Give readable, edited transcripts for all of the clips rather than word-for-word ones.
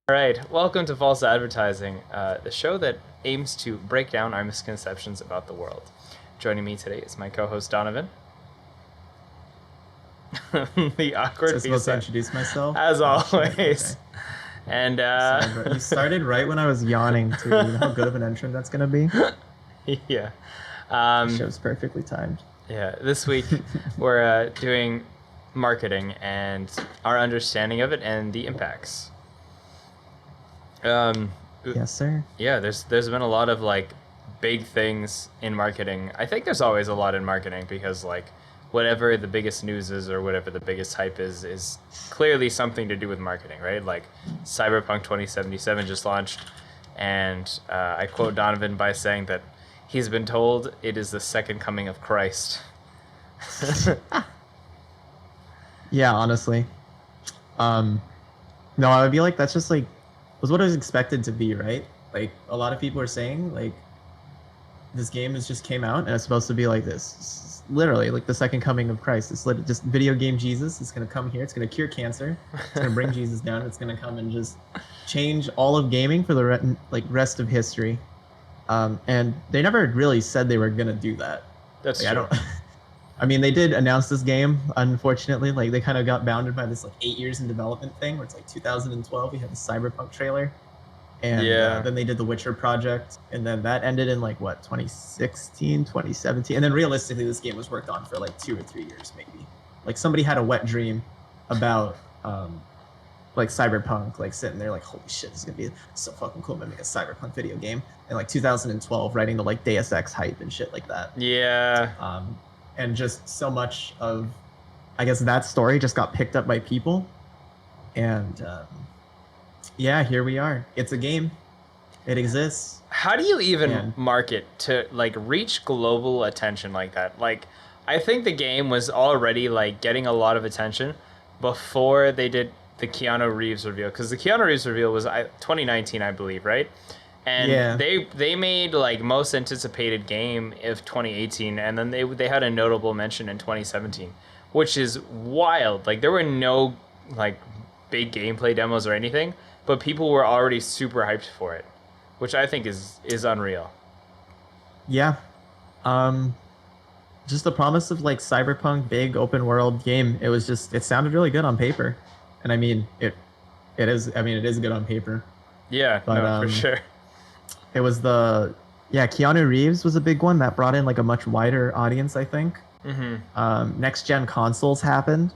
All right, welcome to False Advertising, the show that aims to break down our misconceptions about the world. Joining me today is my co-host Donovan. The awkward. So I'm supposed to introduce myself, as oh, shit, always. okay. And Sorry, bro. You started right when I was yawning too. You know how good of an entrance that's gonna be. yeah, Show's perfectly timed. yeah. This week we're doing marketing and our understanding of it and the impacts. Yes, sir. Yeah, there's been a lot of like big things in marketing. I think there's always a lot in marketing because like whatever the biggest news is or whatever the biggest hype is clearly something to do with marketing, right? Like Cyberpunk 2077 just launched, and I quote Donovan by saying that he's been told it is the second coming of Christ. Yeah, honestly. No, I would be like that's just like was what it was expected to be, right? Like a lot of people are saying like this game has just came out and it's supposed to be like this. It's literally like the second coming of Christ. It's just video game Jesus. It's gonna come here. It's gonna cure cancer. It's gonna bring Jesus down. It's gonna come and just change all of gaming for the rest of history. And they never really said they were gonna do that. That's like, true. I don't. I mean, they did announce this game. Unfortunately, like they kind of got bounded by this like 8 years in development thing, where it's like 2012. We had the Cyberpunk trailer, and then they did the Witcher project, and then that ended in like what 2016, 2017, and then realistically, this game was worked on for like 2 or 3 years, maybe. Like somebody had a wet dream about like Cyberpunk, like sitting there like, holy shit, this is gonna be so fucking cool. I'm gonna make a Cyberpunk video game in like 2012, writing the like Deus Ex hype and shit like that. Yeah. And just so much of, I guess that story just got picked up by people, and yeah, here we are. It's a game. It exists. How do you even market to like reach global attention like that? Like, I think the game was already like getting a lot of attention before they did the Keanu Reeves reveal, because the Keanu Reeves reveal was 2019, I believe, right? And they made like most anticipated game of 2018, and then they had a notable mention in 2017, which is wild. Like there were no like big gameplay demos or anything, but people were already super hyped for it, which I think is unreal. Yeah. Just the promise of like Cyberpunk big open world game. It sounded really good on paper. And I mean it is good on paper. Yeah, but, no, for sure. It was Keanu Reeves was a big one that brought in like a much wider audience, I think. Mm-hmm. Next gen consoles happened.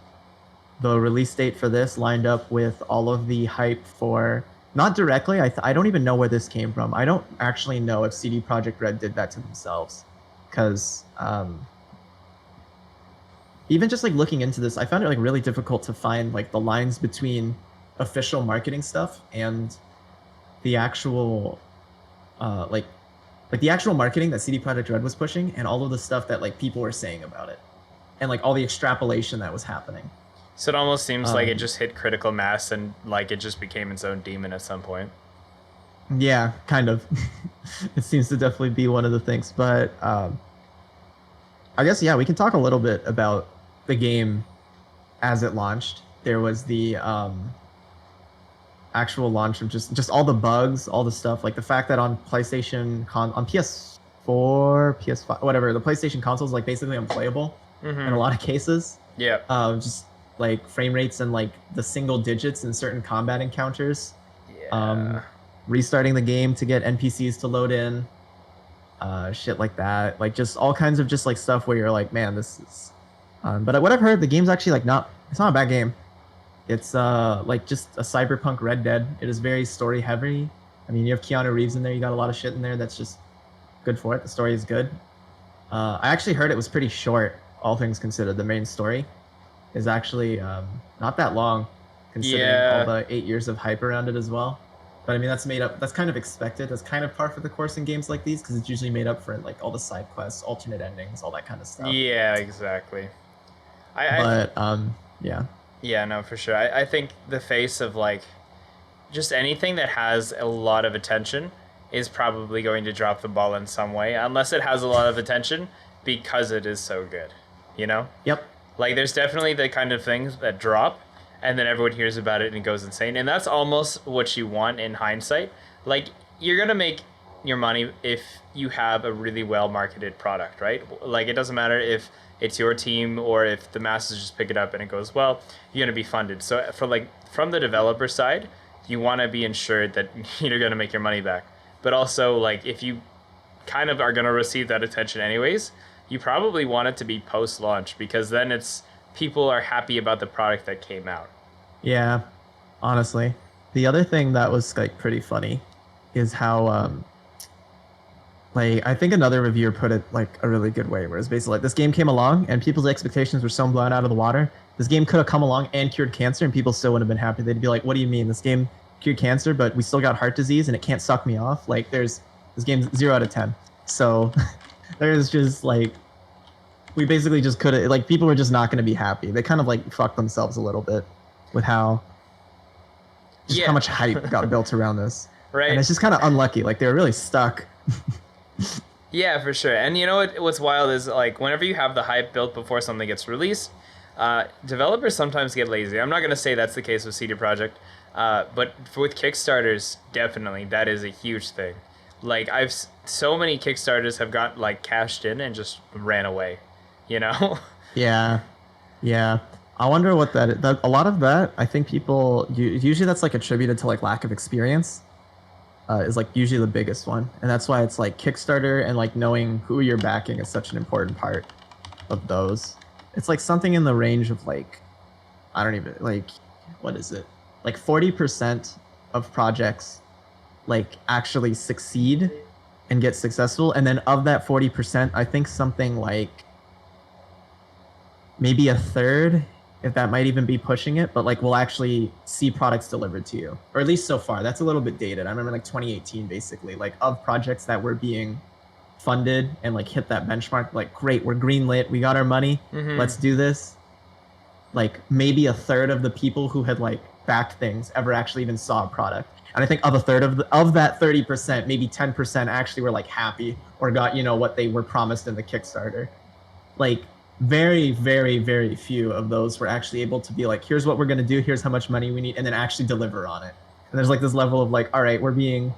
The release date for this lined up with all of the hype for, not directly, I don't even know where this came from. I don't actually know if CD Projekt Red did that to themselves, because even just like looking into this, I found it like really difficult to find like the lines between official marketing stuff and the actual like the actual marketing that CD Projekt Red was pushing, and all of the stuff that like people were saying about it, and like all the extrapolation that was happening. So it almost seems like it just hit critical mass and like it just became its own demon at some point. Yeah, kind of. It seems to definitely be one of the things, but I guess we can talk a little bit about the game as it launched. There was the actual launch of just all the bugs, all the stuff, like the fact that on PlayStation on PS4, PS5, whatever, the PlayStation console is like basically unplayable in a lot of cases. Yeah. Just like frame rates and like the single digits in certain combat encounters. Yeah. Restarting the game to get NPCs to load in, shit like that. Like just all kinds of just like stuff where you're like, man, this is. But what I've heard, the game's actually like it's not a bad game. It's like just a Cyberpunk Red Dead. It is very story heavy. I mean, you have Keanu Reeves in there. You got a lot of shit in there that's just good for it. The story is good. I actually heard it was pretty short, all things considered. The main story is actually not that long, considering all the 8 years of hype around it as well. But I mean, that's made up. That's kind of expected. That's kind of par for the course in games like these, because it's usually made up for like all the side quests, alternate endings, all that kind of stuff. Yeah, exactly. Yeah. Yeah, no, for sure. I think the face of like just anything that has a lot of attention is probably going to drop the ball in some way, unless it has a lot of attention because it is so good, you know? Yep. Like there's definitely the kind of things that drop and then everyone hears about it and it goes insane. And that's almost what you want in hindsight. Like, you're gonna make your money if you have a really well marketed product, right? Like, it doesn't matter if it's your team or if the masses just pick it up and it goes well, you're gonna be funded. So for like from the developer side, you want to be ensured that you're gonna make your money back. But also, like, if you kind of are gonna receive that attention anyways, you probably want it to be post launch, because then it's people are happy about the product that came out. Yeah, honestly. The other thing that was like pretty funny is how like I think another reviewer put it like a really good way, where it's basically like this game came along and people's expectations were so blown out of the water. This game could have come along and cured cancer and people still wouldn't have been happy. They'd be like, what do you mean? This game cured cancer, but we still got heart disease and it can't suck me off? Like, there's this game's 0 out of 10. So there's just like, we basically just couldn't, like, people were just not going to be happy. They kind of like fucked themselves a little bit with how how much hype got built around this. Right. And it's just kind of unlucky. Like, they were really stuck. Yeah, for sure. And you know what's wild is, like, whenever you have the hype built before something gets released, developers sometimes get lazy. I'm not going to say that's the case with CD Projekt, but with Kickstarters, definitely that is a huge thing. Like, so many Kickstarters have got like cashed in and just ran away, you know? Yeah. I wonder what that a lot of that, I think people usually that's like attributed to like lack of experience. Is like usually the biggest one, and that's why it's like Kickstarter and like knowing who you're backing is such an important part of those. It's like something in the range of like, I don't even like, what is it? Like 40% of projects like actually succeed and get successful, and then of that 40%, I think something like maybe a third, if that might even be pushing it, but like we'll actually see products delivered to you, or at least so far. That's a little bit dated. I remember like 2018, basically, like of projects that were being funded and like hit that benchmark, like, great, we're greenlit, we got our money, let's do this. Like maybe a third of the people who had like backed things ever actually even saw a product. And I think of a third of that 30%, maybe 10% actually were like happy or got, you know, what they were promised in the Kickstarter. Like, very, very, very few of those were actually able to be like, here's what we're going to do, here's how much money we need, and then actually deliver on it. And there's like this level of like, all right, we're being,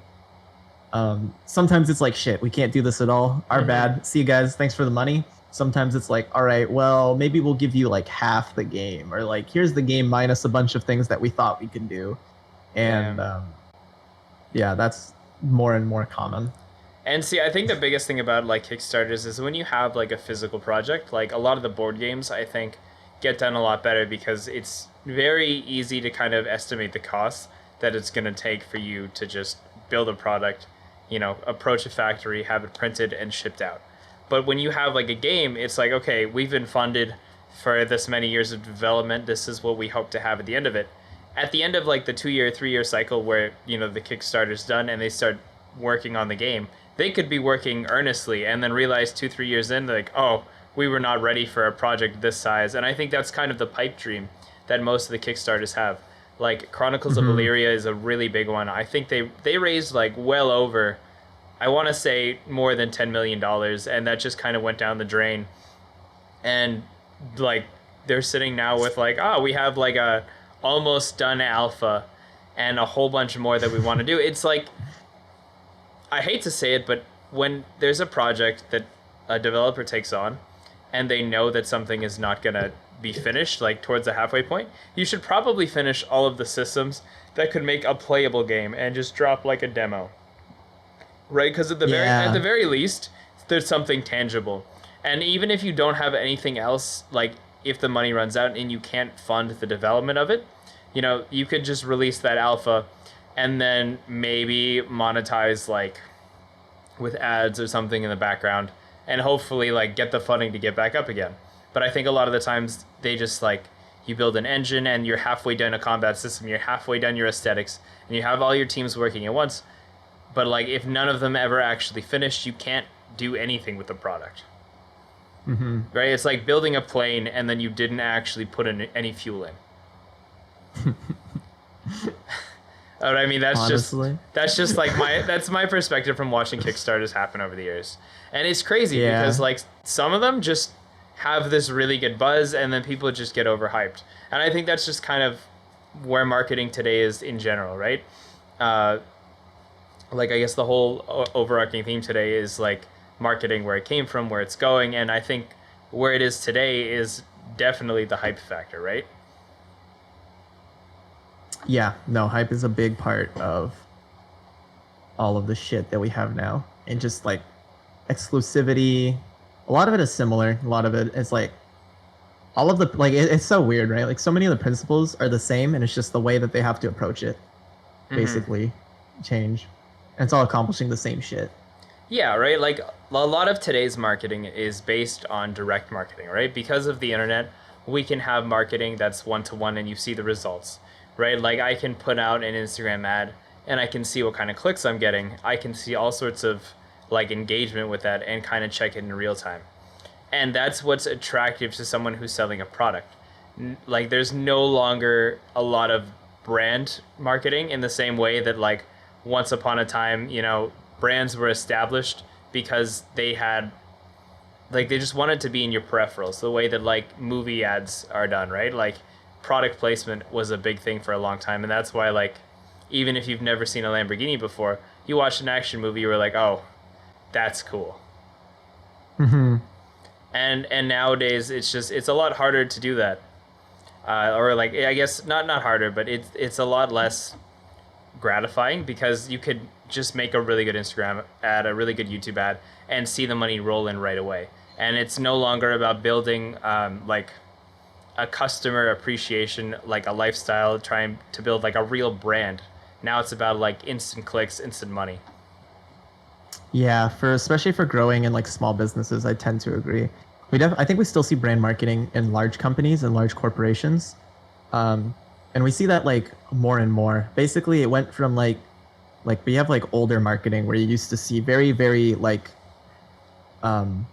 sometimes it's like, shit, we can't do this at all, our bad, see you guys, thanks for the money. Sometimes it's like, all right, well, maybe we'll give you like half the game, or like, here's the game minus a bunch of things that we thought we could do. And yeah, that's more and more common. And see, I think the biggest thing about like Kickstarters is when you have like a physical project, like a lot of the board games, I think, get done a lot better because it's very easy to kind of estimate the cost that it's going to take for you to just build a product, you know, approach a factory, have it printed and shipped out. But when you have like a game, it's like, okay, we've been funded for this many years of development. This is what we hope to have at the end of it. At the end of like the 2-year, 3-year cycle where, you know, the Kickstarter's done and they start working on the game, they could be working earnestly and then realize 2-3 years in, like, oh, we were not ready for a project this size. And I think that's kind of the pipe dream that most of the Kickstarters have. Like, Chronicles of Illyria is a really big one. I think they raised like well over, I want to say more than $10 million, and that just kind of went down the drain. And like, they're sitting now with like, oh, we have like a almost done alpha and a whole bunch more that we want to do. It's like, I hate to say it, but when there's a project that a developer takes on and they know that something is not going to be finished, like towards the halfway point, you should probably finish all of the systems that could make a playable game and just drop like a demo. Right? Because at the very least, there's something tangible. And even if you don't have anything else, like if the money runs out and you can't fund the development of it, you know, you could just release that alpha and then maybe monetize like with ads or something in the background and hopefully like get the funding to get back up again. But I think a lot of the times they just like, you build an engine and you're halfway done a combat system, you're halfway done your aesthetics, and you have all your teams working at once. But like, if none of them ever actually finished, you can't do anything with the product. Right? It's like building a plane and then you didn't actually put in any fuel in. I mean, that's Honestly. just like that's my perspective from watching Kickstarters happen over the years. And it's crazy because like some of them just have this really good buzz and then people just get overhyped. And I think that's just kind of where marketing today is in general, right? Uh, like I guess the whole overarching theme today is like marketing, where it came from, where it's going, and I think where it is today is definitely the hype factor, right? Yeah, no, hype is a big part of all of the shit that we have now. And just like exclusivity, a lot of it is similar. A lot of it is like all of the like it's so weird, right? Like so many of the principles are the same and it's just the way that they have to approach it basically change. And it's all accomplishing the same shit. Yeah, right. Like a lot of today's marketing is based on direct marketing, right? Because of the internet, we can have marketing that's one to one and you see the results, right? Like I can put out an Instagram ad and I can see what kind of clicks I'm getting. I can see all sorts of like engagement with that and kind of check it in real time. And that's what's attractive to someone who's selling a product. Like there's no longer a lot of brand marketing in the same way that like once upon a time, brands were established because they had like they just wanted to be in your peripherals, the way that like movie ads are done, right? Like product placement was a big thing for a long time, and that's why like even if you've never seen a Lamborghini before, you watch an action movie, you were like, oh, that's cool. Mm-hmm. And nowadays it's a lot harder to do that, or like I guess not harder, but it's a lot less gratifying because you could just make a really good Instagram ad, a really good YouTube ad, and see the money roll in right away. And it's no longer about building like a customer appreciation, like a lifestyle, trying to build like a real brand. Now it's about like instant clicks, instant money. Yeah, for especially for growing in like small businesses, I tend to agree. I think we still see brand marketing in large companies and large corporations, and we see that like more and more. Basically, it went from like we have like older marketing where you used to see very very like um,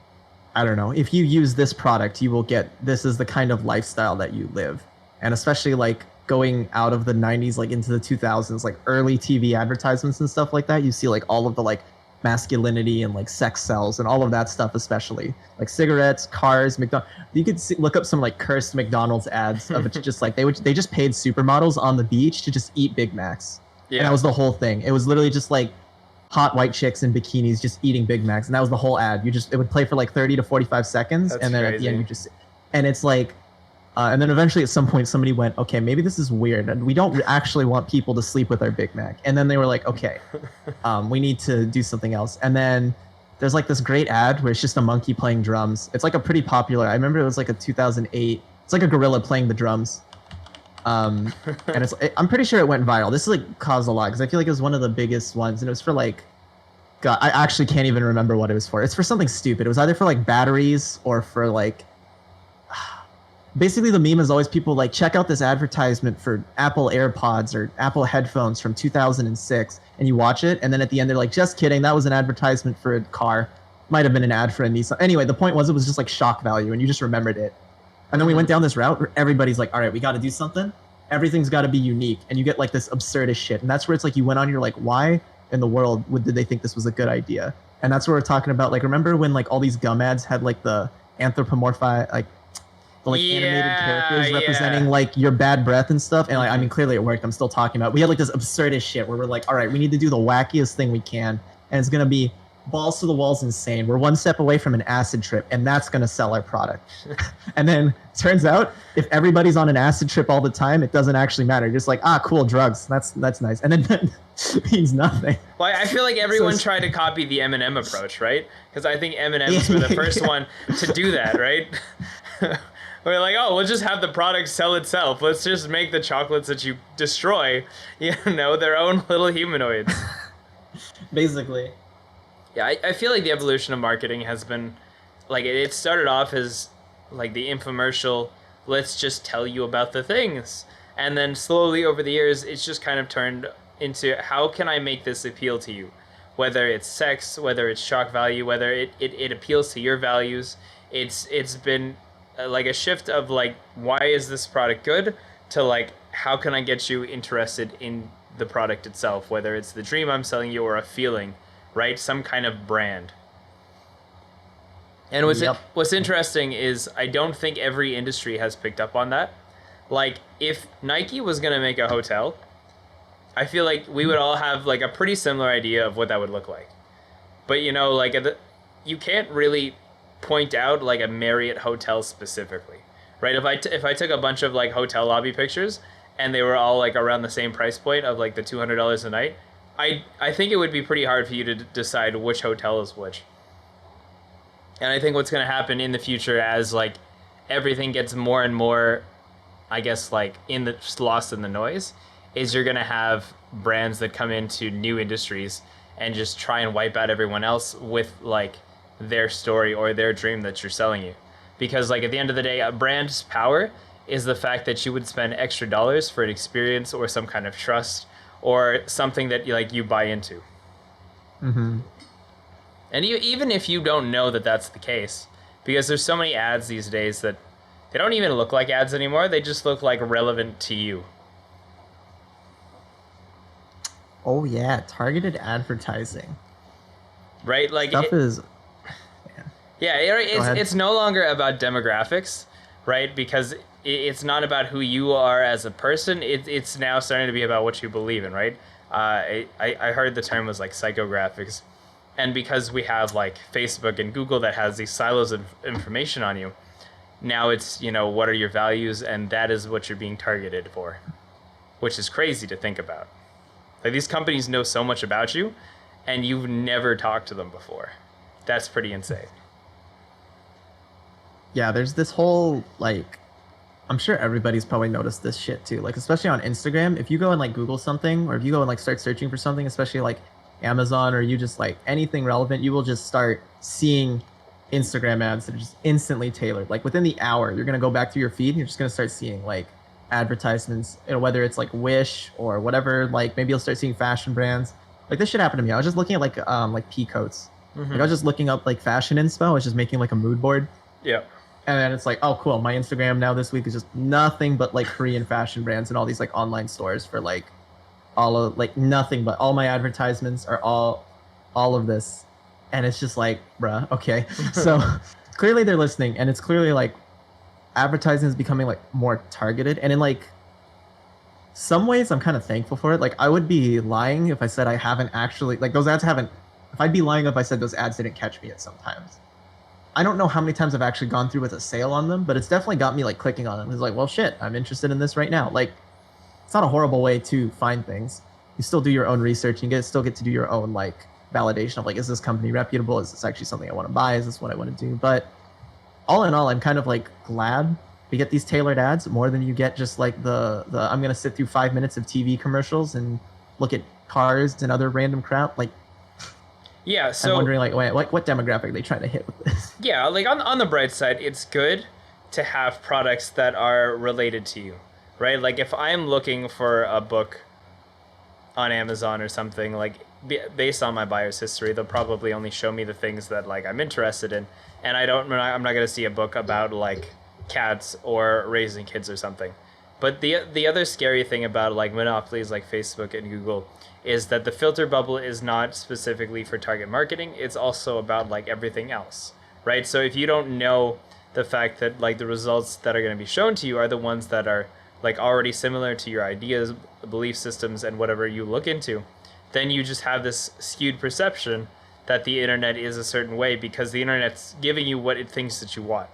I don't know, if you use this product, you will get this is the kind of lifestyle that you live, and especially like going out of the 90s like into the 2000s like early TV advertisements and stuff like that, you see like all of the like masculinity and like sex sells and all of that stuff, especially like cigarettes, cars, McDonald's. You could look up some like cursed McDonald's ads of it just like they just paid supermodels on the beach to just eat Big Macs. Yeah. And that was the whole thing. It was literally just like hot white chicks in bikinis just eating Big Macs, and that was the whole ad. It would play for like 30 to 45 seconds. That's and then crazy. At the end you just and it's like and then eventually at some point somebody went, okay, maybe this is weird and we don't actually want people to sleep with our Big Mac. And then they were like, okay, we need to do something else. And then there's like this great ad where it's just a monkey playing drums. It's like a pretty popular, I remember it was like a 2008, it's like a gorilla playing the drums. And I'm pretty sure it went viral. This is like caused a lot because I feel like it was one of the biggest ones, and it was for like, God, I actually can't even remember what it was for. It's for something stupid. It was either for like batteries or for like, basically the meme is always people like check out this advertisement for Apple AirPods or Apple headphones from 2006, and you watch it, and then at the end they're like, just kidding, that was an advertisement for a car. Might have been an ad for a Nissan. Anyway, the point was it was just like shock value, and you just remembered it. And then we went down this route where everybody's like, all right, we got to do something. Everything's got to be unique, and you get like this absurdist shit. And that's where it's like you went on, you're like, why in the world did they think this was a good idea? And that's what we're talking about. Like, remember when like all these gum ads had like the anthropomorphic, like the like animated characters representing like your bad breath and stuff? And like, I mean, clearly it worked. I'm still talking about. We had like this absurdist shit where we're like, all right, we need to do the wackiest thing we can, and it's gonna be balls to the walls insane. We're one step away from an acid trip, and that's gonna sell our product. And then turns out if everybody's on an acid trip all the time, it doesn't actually matter. You're just like, cool, drugs. That's nice. And then means nothing. Well, I feel like everyone tried to copy the M&M approach, right? Because I think M&Ms were the first one to do that, right? We're like, oh, we'll just have the product sell itself. Let's just make the chocolates that you destroy, their own little humanoids. Basically. Yeah, I feel like the evolution of marketing has been, like, it started off as, like, the infomercial, let's just tell you about the things. And then slowly over the years, it's just kind of turned into, how can I make this appeal to you? Whether it's sex, whether it's shock value, whether it appeals to your values. It's been, like, a shift of, like, why is this product good? To, like, how can I get you interested in the product itself? Whether it's the dream I'm selling you or a feeling. Right? Some kind of brand. And what's interesting is I don't think every industry has picked up on that. Like if Nike was gonna make a hotel, I feel like we would all have like a pretty similar idea of what that would look like. But like you can't really point out like a Marriott hotel specifically, right? If I took a bunch of like hotel lobby pictures and they were all like around the same price point of like the $200 a night, I think it would be pretty hard for you to decide which hotel is which. And I think what's going to happen in the future as like everything gets more and more, I guess, like lost in the noise, is you're going to have brands that come into new industries and just try and wipe out everyone else with like their story or their dream that you're selling you. Because like at the end of the day, a brand's power is the fact that you would spend extra dollars for an experience or some kind of trust or something that you buy into. Mm-hmm. And even if you don't know that that's the case, because there's so many ads these days that they don't even look like ads anymore. They just look like relevant to you. Oh yeah, targeted advertising. Right? Like Stuff is. Yeah, it's no longer about demographics, right? Because it's not about who you are as a person. It's now starting to be about what you believe in, right? I heard the term was like psychographics. And because we have like Facebook and Google that has these silos of information on you, now it's, what are your values? And that is what you're being targeted for, which is crazy to think about. Like these companies know so much about you and you've never talked to them before. That's pretty insane. Yeah, there's this whole like, I'm sure everybody's probably noticed this shit too. Like especially on Instagram, if you go and like Google something, or if you go and like start searching for something, especially like Amazon, or you just like anything relevant, you will just start seeing Instagram ads that are just instantly tailored. Like within the hour, you're gonna go back through your feed and you're just gonna start seeing like advertisements, whether it's like Wish or whatever. Like maybe you'll start seeing fashion brands. Like this shit happened to me. I was just looking at like pea coats. Mm-hmm. Like I was just looking up like fashion inspo. I was just making like a mood board. Yeah. And then it's like, oh, cool. My Instagram now this week is just nothing but like Korean fashion brands and all these like online stores for like all of like nothing but all my advertisements are all of this. And it's just like, bruh, okay. So clearly they're listening, and it's clearly like advertising is becoming like more targeted. And in like some ways, I'm kind of thankful for it. Like I would be lying if I said I haven't actually like those ads haven't. If I'd be lying if I said those ads didn't catch me at sometimes. I don't know how many times I've actually gone through with a sale on them, but it's definitely got me like clicking on them. It's like, well, shit, I'm interested in this right now. Like, it's not a horrible way to find things. You still do your own research. And still get to do your own like validation of like, is this company reputable? Is this actually something I want to buy? Is this what I want to do? But all in all, I'm kind of like glad we get these tailored ads more than you get just like the I'm gonna sit through 5 minutes of TV commercials and look at cars and other random crap. Like, yeah, so I'm wondering like what demographic are they trying to hit with this? Yeah, like on the bright side, it's good to have products that are related to you, right? Like if I'm looking for a book on Amazon or something, like based on my buyer's history, they'll probably only show me the things that like I'm interested in, and I'm not gonna see a book about like cats or raising kids or something. But the other scary thing about like monopolies like Facebook and Google is that the filter bubble is not specifically for target marketing. It's also about like everything else, right? So if you don't know the fact that like the results that are going to be shown to you are the ones that are like already similar to your ideas, belief systems, and whatever you look into, then you just have this skewed perception that the internet is a certain way because the internet's giving you what it thinks that you want.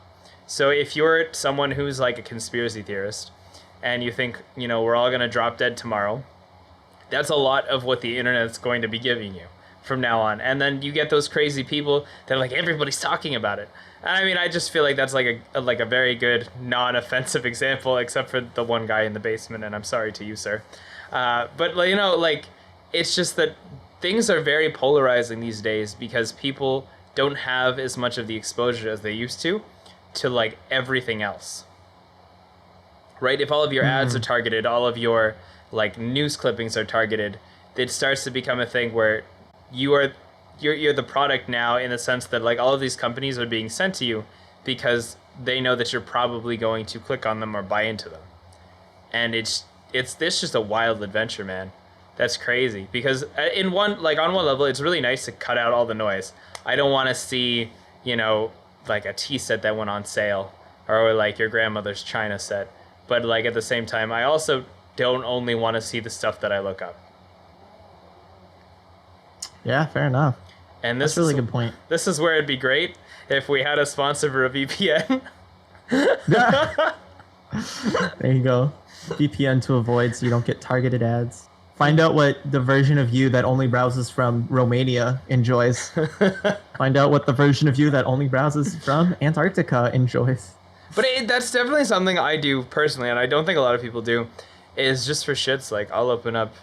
So if you're someone who's like a conspiracy theorist and you think, we're all going to drop dead tomorrow, that's a lot of what the internet's going to be giving you from now on. And then you get those crazy people that like everybody's talking about it. And I mean, I just feel like that's like a very good non-offensive example, except for the one guy in the basement. And I'm sorry to you, sir. But like it's just that things are very polarizing these days because people don't have as much of the exposure as they used to like everything else. Right? If all of your ads are targeted, all of your like news clippings are targeted, it starts to become a thing where you're the product now, in the sense that like all of these companies are being sent to you because they know that you're probably going to click on them or buy into them. And it's just a wild adventure, man. That's crazy because on one level it's really nice to cut out all the noise. I don't want to see, like a tea set that went on sale or like your grandmother's china set. but like at the same time, I also don't only want to see the stuff that I look up. Yeah, fair enough. And That's a really good point. This is where it'd be great if we had a sponsor for a VPN. There you go. VPN to avoid so you don't get targeted ads. Find out what the version of you that only browses from Romania enjoys. Find out what the version of you that only browses from Antarctica enjoys. But that's definitely something I do personally, and I don't think a lot of people do, is just for shits. Like, I'll open up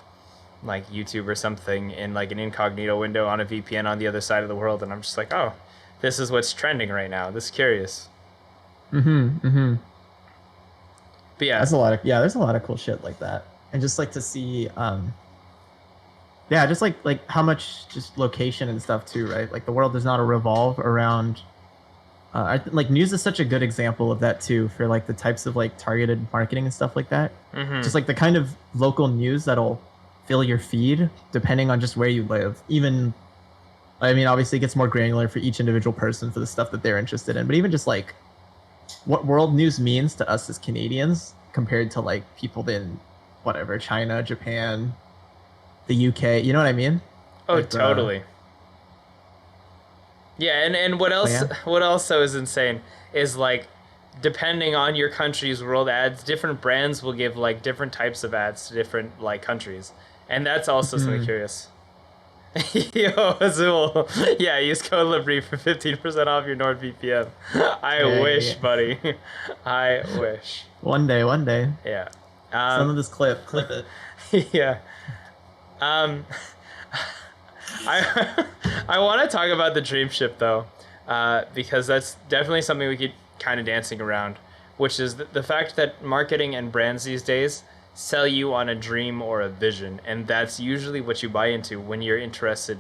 like YouTube or something in like an incognito window on a VPN on the other side of the world, and I'm just like, oh, this is what's trending right now. This is curious. But yeah, there's a lot of cool shit like that, and just like to see, just like how much just location and stuff too, right? Like the world does not revolve around. Like news is such a good example of that too, for like the types of like targeted marketing and stuff like that. Just like the kind of local news that'll fill your feed depending on just where you live. Even, I mean, obviously it gets more granular for each individual person for the stuff that they're interested in, but even just like what world news means to us as Canadians compared to like people in whatever, China, Japan, the UK, you know what I mean? Oh, like, totally. Yeah, and what else? yeah. What also is insane is like, depending on your country's world ads, different brands will give like different types of ads to different like countries, and that's also something curious. Yo, Azul, yeah, use code Labrie for 15% off your NordVPN. I wish, buddy. I wish. One day. Yeah. Some of this clip it. Yeah. I want to talk about the dream ship though, because that's definitely something we keep kind of dancing around, which is the fact that marketing and brands these days sell you on a dream or a vision, and that's usually what you buy into when you're interested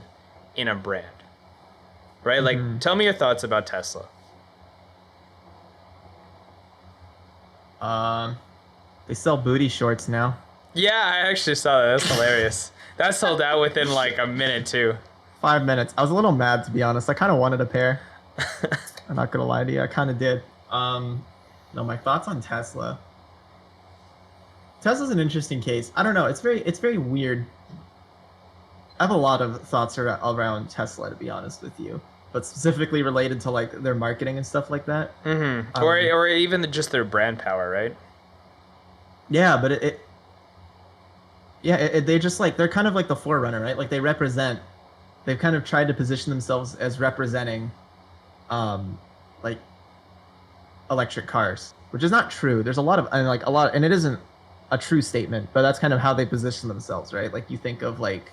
in a brand, right? Like, tell me your thoughts about Tesla. They sell booty shorts now. Yeah, I actually saw that. That's hilarious. That sold out within like a minute too. 5 minutes. I was a little mad, to be honest. I kind of wanted a pair. I'm not gonna lie to you. I kind of did. No, my thoughts on Tesla. Tesla's an interesting case. I don't know. It's very weird. I have a lot of thoughts around Tesla, to be honest with you, but specifically related to like their marketing and stuff like that. Or even just their brand power, right? Yeah, but they just like, they're kind of like the forerunner, right? Like they've kind of tried to position themselves as representing like electric cars, which is not true. There's a lot, and it isn't a true statement, but that's kind of how they position themselves, right? Like you think of like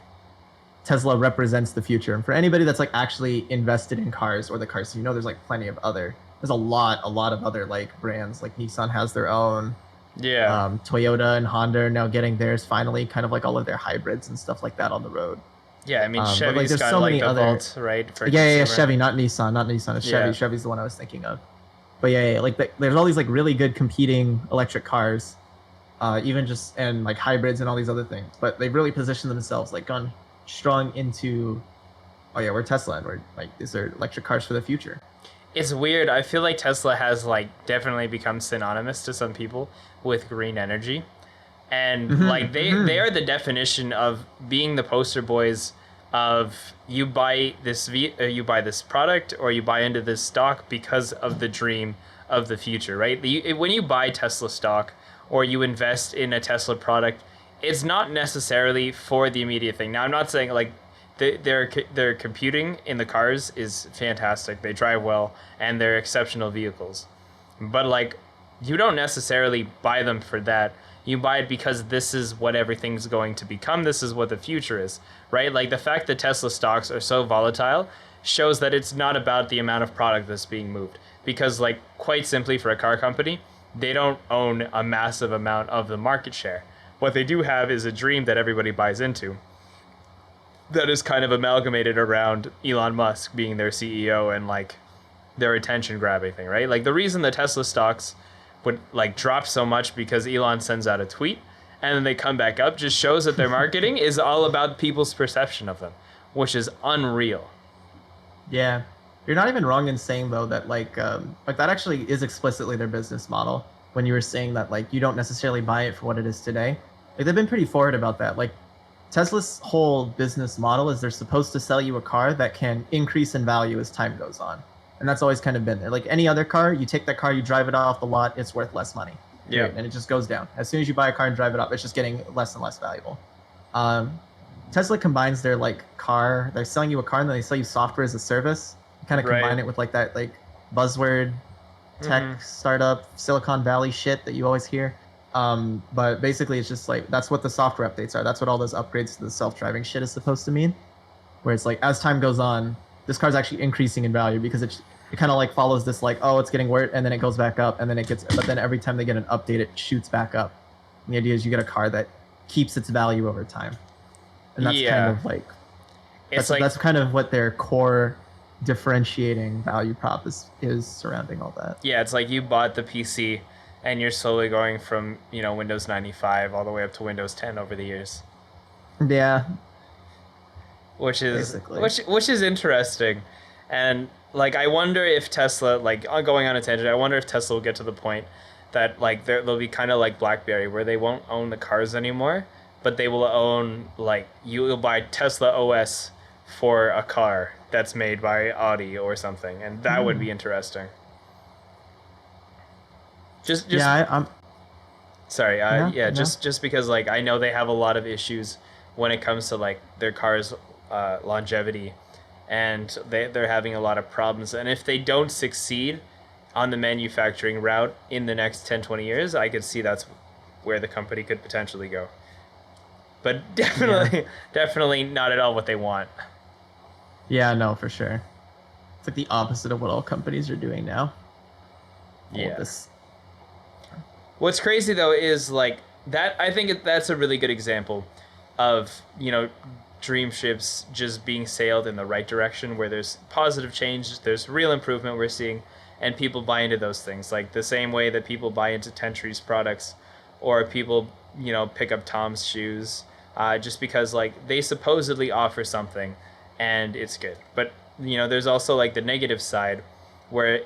Tesla represents the future, and for anybody that's like actually invested in cars or the cars, so there's like plenty of there's a lot of other like brands. Like Nissan has their own. Yeah. Toyota and Honda are now getting theirs finally, kind of like all of their hybrids and stuff like that on the road. Yeah, I mean, Chevy's like, got so like many the other... Volt, right? For yeah, Chevy, not Nissan. It's Chevy. Yeah. Chevy's the one I was thinking of. But yeah, like there's all these like really good competing electric cars, even just and like hybrids and all these other things. But they've really positioned themselves, like gone strong into, oh yeah, we're Tesla, and we're like, these are electric cars for the future. It's weird. I feel like Tesla has like definitely become synonymous to some people with green energy, and like they are the definition of being the poster boys of you buy this product or you buy into this stock because of the dream of the future, right? When you buy Tesla stock or you invest in a Tesla product, it's not necessarily for the immediate thing. Now, I'm not saying like their computing in the cars is fantastic. They drive well and they're exceptional vehicles, but like you don't necessarily buy them for that. You buy it because this is what everything's going to become. This is what the future is, right? Like the fact that Tesla stocks are so volatile shows that it's not about the amount of product that's being moved. Because like quite simply for a car company, they don't own a massive amount of the market share. What they do have is a dream that everybody buys into that is kind of amalgamated around Elon Musk being their CEO and like their attention grabbing thing, right? Like the reason the Tesla stocks would like drop so much because Elon sends out a tweet and then they come back up just shows that their marketing is all about people's perception of them, which is unreal. Yeah, you're not even wrong in saying though that like that actually is explicitly their business model. when you were saying that like you don't necessarily buy it for what it is today. Like they've been pretty forward about that. Like Tesla's whole business model is they're supposed to sell you a car that can increase in value as time goes on. And that's always kind of been there. Like any other car, you take that car, you drive it off the lot, it's worth less money. Yeah. And it just goes down. As soon as you buy a car and drive it off, it's just getting less and less valuable. Tesla combines their like car, they're selling you a car and then they sell you software as a service. Kind of combine it with like that like buzzword tech startup Silicon Valley shit that you always hear. But basically it's just like that's what the software updates are. That's what all those upgrades to the self-driving shit is supposed to mean. Where it's like as time goes on, this car's actually increasing in value because it kind of like follows this like, oh, it's getting worse and then it goes back up and then it gets, but then every time they get an update it shoots back up. And the idea is you get a car that keeps its value over time. And that's kind of like that's kind of what their core differentiating value prop is surrounding all that. Yeah, it's like you bought the PC and you're slowly going from, Windows 95 all the way up to Windows 10 over the years. Yeah. Which is interesting. And like I wonder if Tesla, like going on a tangent, I wonder if Tesla will get to the point that like they'll be kind of like BlackBerry where they won't own the cars anymore, but they will own like you'll buy Tesla OS for a car that's made by Audi or something, and that would be interesting. Just I'm sorry, just because like I know they have a lot of issues when it comes to like their cars longevity, and they're having a lot of problems, and if they don't succeed on the manufacturing route in the next 10-20 years, I could see that's where the company could potentially go. But definitely not at all what they want. Yeah, no, for sure. It's like the opposite of what all companies are doing now. What's crazy though is like that. I think that's a really good example of dream ships just being sailed in the right direction, where there's positive change, there's real improvement we're seeing, and people buy into those things. Like the same way that people buy into Tentry's products, or people pick up Tom's shoes, just because like they supposedly offer something and it's good. But there's also like the negative side where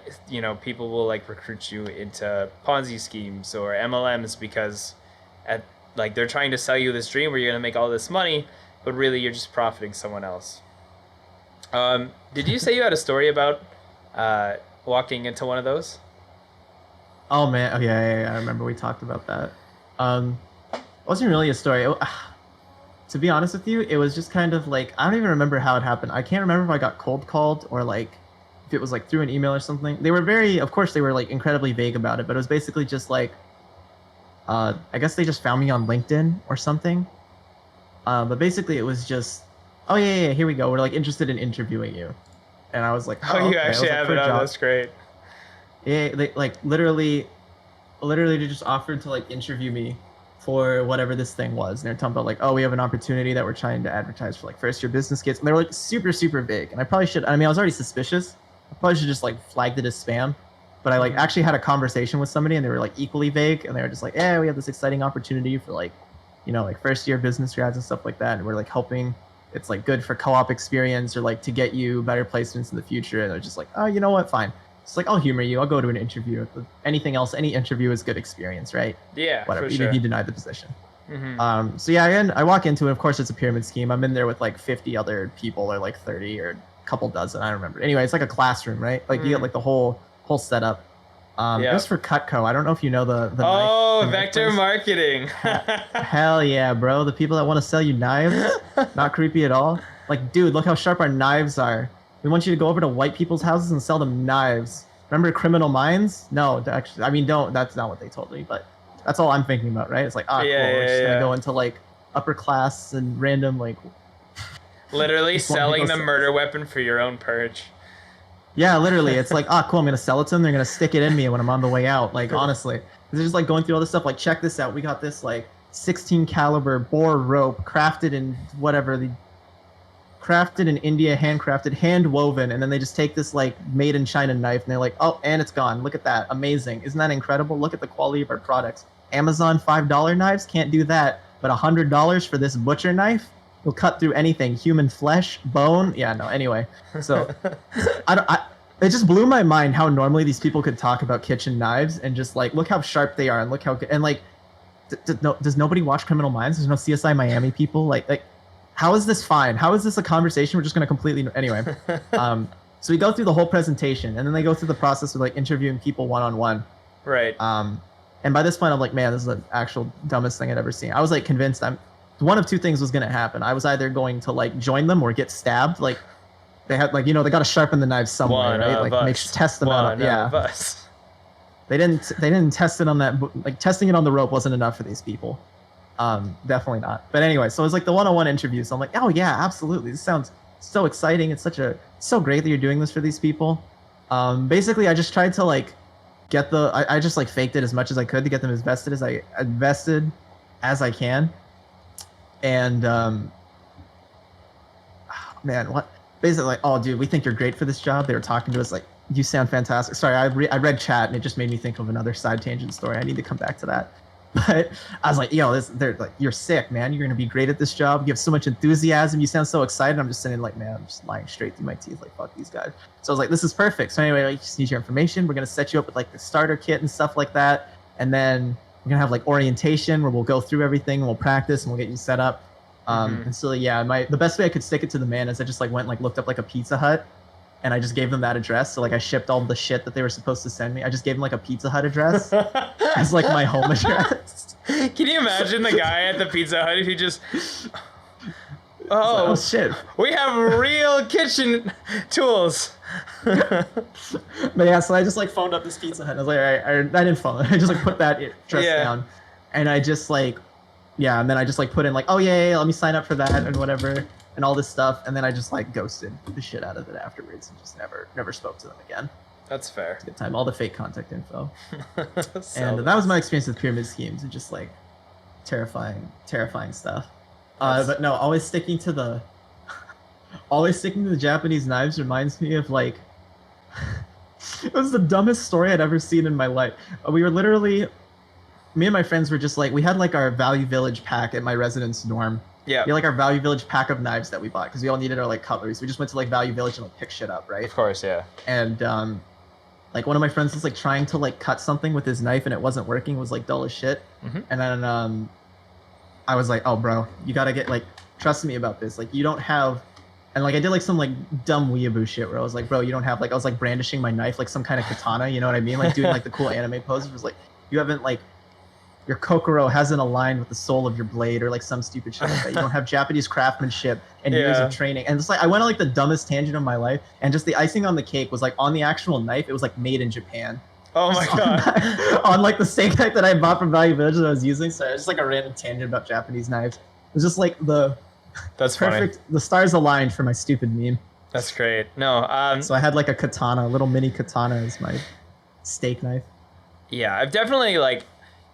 people will like recruit you into Ponzi schemes or MLMs because they're trying to sell you this dream where you're going to make all this money, but really you're just profiting someone else. Did you say you had a story about walking into one of those? Oh man, oh yeah, I remember we talked about that. It wasn't really a story. To be honest with you, it was just kind of like, I don't even remember how it happened. I can't remember if I got cold called or like if it was like through an email or something. They were of course they were like incredibly vague about it, but it was basically just like, I guess they just found me on LinkedIn or something. But basically it was just, oh yeah, here we go. We're like interested in interviewing you. And I was like, oh you actually have it on, that's great. Yeah, they like literally they just offered to like interview me for whatever this thing was. And they're talking about like, oh, we have an opportunity that we're trying to advertise for like first year business kids. And they were like super, super big. And I was already suspicious. I probably should just like flagged it as spam. But I like actually had a conversation with somebody and they were like equally vague. And they were just like, yeah, we have this exciting opportunity for like, like first year business grads and stuff like that. And we're like helping, it's like good for co-op experience or like to get you better placements in the future. And they're just like, oh, you know what? Fine. It's like, I'll humor you. I'll go to an interview. Anything else, any interview is good experience, right? Yeah, whatever. For Even sure. if you deny the position. So yeah, I walk into it. Of course, it's a pyramid scheme. I'm in there with like 50 other people, or like 30, or a couple dozen. I don't remember. Anyway, it's like a classroom, right? Like you get like the whole setup. It was for Cutco. I don't know if you know the knife Vector marketing. Hell yeah, bro. The people that want to sell you knives, not creepy at all. Like, dude, look how sharp our knives are. We want you to go over to white people's houses and sell them knives. Remember Criminal Minds? No, actually, I mean, don't. That's not what they told me, but that's all I'm thinking about, right? It's like, cool. We're just gonna go into like upper class and random like. Literally selling the murder weapon for your own purge. Yeah, literally. It's like, cool. I'm gonna sell it to them. They're gonna stick it in me when I'm on the way out. Like, honestly, they're just like going through all this stuff. Like, check this out. We got this like 16 caliber bore rope crafted in whatever the. Crafted in India, handcrafted, hand woven, and then they just take this like made in China knife and they're like, oh, and it's gone. Look at that. Amazing. Isn't that incredible? Look at the quality of our products. Amazon $5 knives can't do that, but $100 for this butcher knife will cut through anything, human flesh, bone. Yeah, no, anyway. So it just blew my mind how normally these people could talk about kitchen knives and just like look how sharp they are and look how good and like does nobody watch Criminal Minds? There's no CSI Miami people. Like, how is this fine? How is this a conversation we're just gonna completely anyway? So we go through the whole presentation, and then they go through the process of like interviewing people one on one. Right. And by this point, I'm like, man, this is the actual dumbest thing I'd ever seen. I was like convinced one of two things was gonna happen. I was either going to like join them or get stabbed. Like they had like they got to sharpen the knives somewhere, right? Like test them out. Yeah. They didn't test it on that. Like testing it on the rope wasn't enough for these people. Definitely not. But anyway, so it was like the one-on-one interview. So I'm like, oh yeah, absolutely. This sounds so exciting. It's so great that you're doing this for these people. Basically, I just tried to like get I just like faked it as much as I could to get them as vested as I can. And man, what? Basically, like, oh dude, we think you're great for this job. They were talking to us like, you sound fantastic. Sorry, I read chat and it just made me think of another side tangent story. I need to come back to that. But I was like, they're like, you're sick, man. You're gonna be great at this job. You have so much enthusiasm. You sound so excited. I'm just sitting like, man, I'm just lying straight through my teeth. Like, fuck these guys. So I was like, this is perfect. So anyway, I just need your information. We're gonna set you up with like the starter kit and stuff like that. And then we're gonna have like orientation where we'll go through everything and we'll practice and we'll get you set up. And so yeah, the best way I could stick it to the man is I just like went and like looked up like a Pizza Hut, and I just gave them that address. So like I shipped all the shit that they were supposed to send me. I just gave them like a Pizza Hut address as like my home address. Can you imagine the guy at the Pizza Hut who just oh shit, we have real kitchen tools. But yeah, so I just like phoned up this Pizza Hut. I was like, I didn't phone. I just like put that address down, and I just like. Yeah, and then I just like put in like, oh yeah, let me sign up for that and whatever and all this stuff, and then I just like ghosted the shit out of it afterwards and just never spoke to them again. That's fair. It's a good time. All the fake contact info. And that was my experience with pyramid schemes and just like terrifying stuff. But no, always sticking to the Japanese knives reminds me of like it was the dumbest story I'd ever seen in my life. We were literally. Me and my friends were just like, we had like our Value Village pack at my residence dorm. Yeah. We had like our Value Village pack of knives that we bought because we all needed our like cutlery. So we just went to like Value Village and like pick shit up, right? Of course, yeah. And like one of my friends was like trying to like cut something with his knife and it wasn't working. It was like dull as shit. And then I was like, oh bro, you gotta get like trust me about this. Like you don't have. And like I did like some like dumb weeaboo shit where I was like, bro, you don't have like I was like brandishing my knife like some kind of katana. You know what I mean? Like doing like the cool anime poses. It was like you haven't like. Your kokoro hasn't aligned with the soul of your blade or like some stupid shit like that. You don't have Japanese craftsmanship and years of training. And it's like I went on like the dumbest tangent of my life, and just the icing on the cake was like on the actual knife, it was like made in Japan. Oh my god. On like the steak knife that I bought from Value Village that I was using. So it was just like a random tangent about Japanese knives. It was just like That's perfect. Funny. The stars aligned for my stupid meme. That's great. No, so I had like a katana, a little mini katana as my steak knife. Yeah, I've definitely like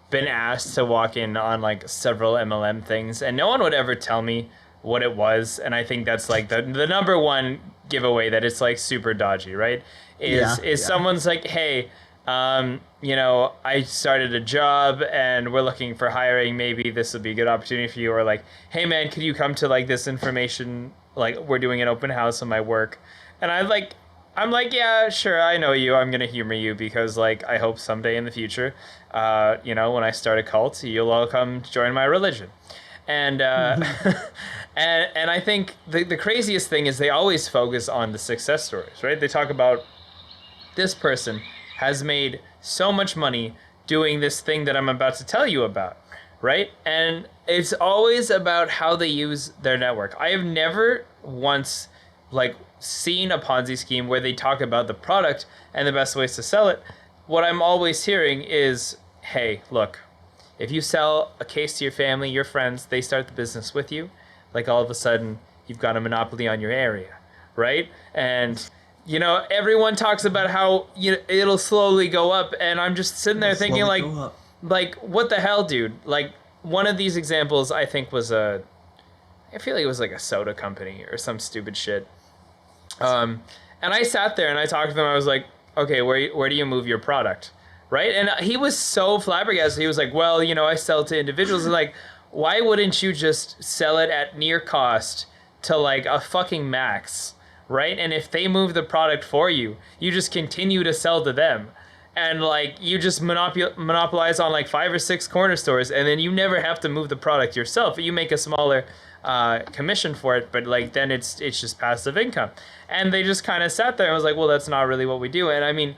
been asked to walk in on like several MLM things, and no one would ever tell me what it was. And I think that's like the number one giveaway that it's like super dodgy, right? Is someone's like, hey, I started a job and we're looking for hiring. Maybe this will be a good opportunity for you. Or like, hey man, could you come to like this information? Like we're doing an open house on my work, and I'm like, yeah, sure, I know you. I'm gonna humor you because like I hope someday in the future, when I start a cult, you'll all come join my religion. And and I think the craziest thing is they always focus on the success stories, right? They talk about this person has made so much money doing this thing that I'm about to tell you about, right? And it's always about how they use their network. I have never once like seen a Ponzi scheme where they talk about the product and the best ways to sell it. What I'm always hearing is, hey, look, if you sell a case to your family, your friends, they start the business with you, like all of a sudden you've got a monopoly on your area, right? And everyone talks about how it'll slowly go up, and I'm just sitting there thinking like what the hell, dude? Like one of these examples I think was I feel like it was like a soda company or some stupid shit. And I sat there and I talked to them. I was like, okay, where do you move your product? Right? And he was so flabbergasted. He was like, well, I sell to individuals. And like, why wouldn't you just sell it at near cost to like a fucking max? right? And if they move the product for you, you just continue to sell to them. And like you just monopolize on like 5 or 6 corner stores, and then you never have to move the product yourself. You make a smaller commission for it, but like then it's just passive income. And they just kind of sat there and was like, well, that's not really what we do. And I mean,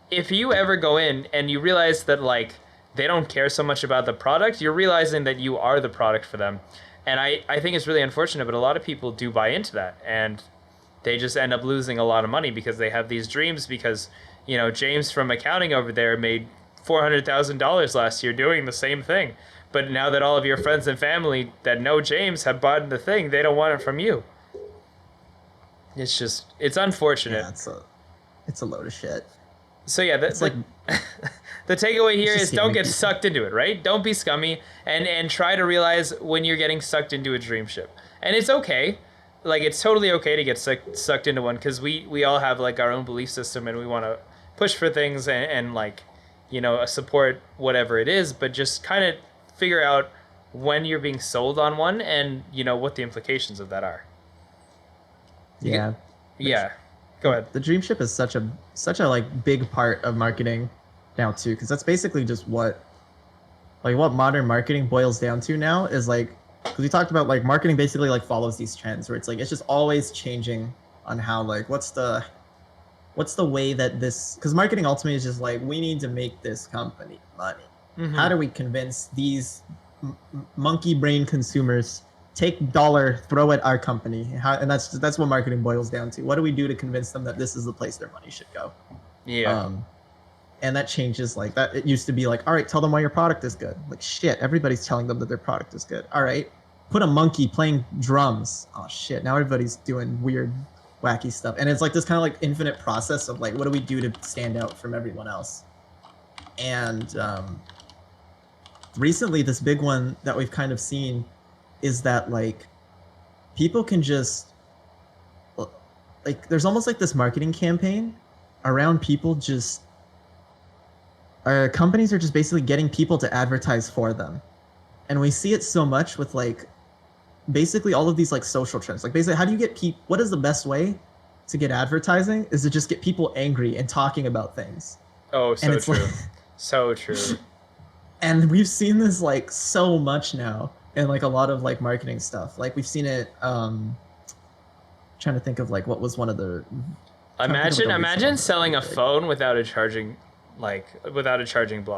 if you ever go in and you realize that like they don't care so much about the product, you're realizing that you are the product for them. And I think it's really unfortunate, but a lot of people do buy into that, and they just end up losing a lot of money because they have these dreams. Because James from accounting over there made $400,000 last year doing the same thing, but now that all of your friends and family that know James have bought the thing, they don't want it from you. It's unfortunate. Yeah, it's a load of shit. So yeah, It's like the takeaway here It's is just don't scamming get people. sucked into it, right? Don't be scummy, and try to realize when you're getting sucked into a dream ship. And it's okay. Like, it's totally okay to get sucked into one, because we all have like our own belief system, and we want to push for things and like, support whatever it is, but just kind of figure out when you're being sold on one, and what the implications of that are. yeah. Yeah. Go ahead. The dream ship is such a like big part of marketing now too, because that's basically just what modern marketing boils down to now is like, because we talked about like marketing basically like follows these trends where it's like it's just always changing on how like what's the way that this, because marketing ultimately is just like, we need to make this company money. Mm-hmm. How do we convince these monkey brain consumers, take dollar, throw at our company? And that's what marketing boils down to. What do we do to convince them that this is the place their money should go? Yeah. And that changes like that. It used to be like, all right, tell them why your product is good. Like, shit, everybody's telling them that their product is good. All right, put a monkey playing drums. Oh shit, now everybody's doing weird, wacky stuff. And it's like this kind of like infinite process of like, what do we do to stand out from everyone else? And recently, this big one that we've kind of seen is that like people can just like, there's almost like this marketing campaign around people just companies are just basically getting people to advertise for them. And we see it so much with like basically all of these like social trends. Like basically, how do you get people, what is the best way to get advertising is to just get people angry and talking about things. Oh, so and it's true. like, So true. and we've seen this like so much now in like a lot of like marketing stuff. Like we've seen it trying to think of like what was one of the Imagine selling a phone without a charging block.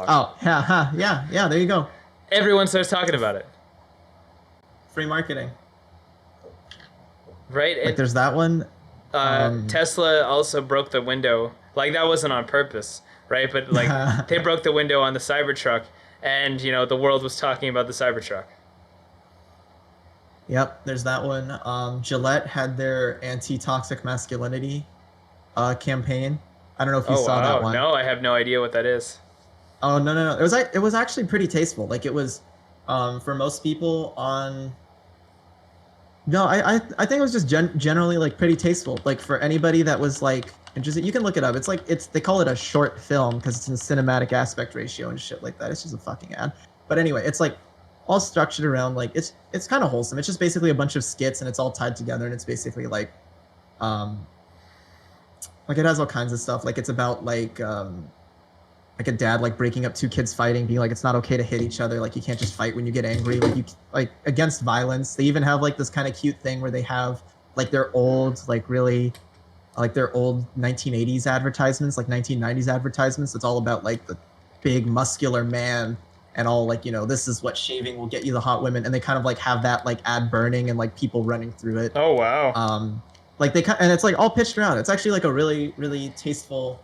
Oh, yeah, there you go. Everyone starts talking about it. Free marketing. Right? Like there's that one. Tesla also broke the window. Like, that wasn't on purpose, right? But like they broke the window on the Cybertruck, and the world was talking about the Cybertruck. Yep, there's that one. Gillette had their anti-toxic masculinity campaign. I don't know if you saw that one. No, I have no idea what that is. Oh, no. It was actually pretty tasteful. Like it was for most people on. No, I think it was just generally like pretty tasteful. Like for anybody that was like interested, you can look it up. It's like they call it a short film because it's in cinematic aspect ratio and shit like that. It's just a fucking ad. But anyway, it's like all structured around like it's kind of wholesome. It's just basically a bunch of skits and it's all tied together, and it's basically like it has all kinds of stuff. Like it's about like a dad like breaking up two kids fighting, being like, it's not okay to hit each other. Like you can't just fight when you get angry. Like you like against violence. They even have like this kind of cute thing where they have like their old like really like their old 1980s advertisements, like 1990s advertisements. It's all about like the big muscular man and all like, this is what shaving will get you the hot women. And they kind of like have that like ad burning and like people running through it. Oh, wow. Like and it's like all pitched around. It's actually like a really, really tasteful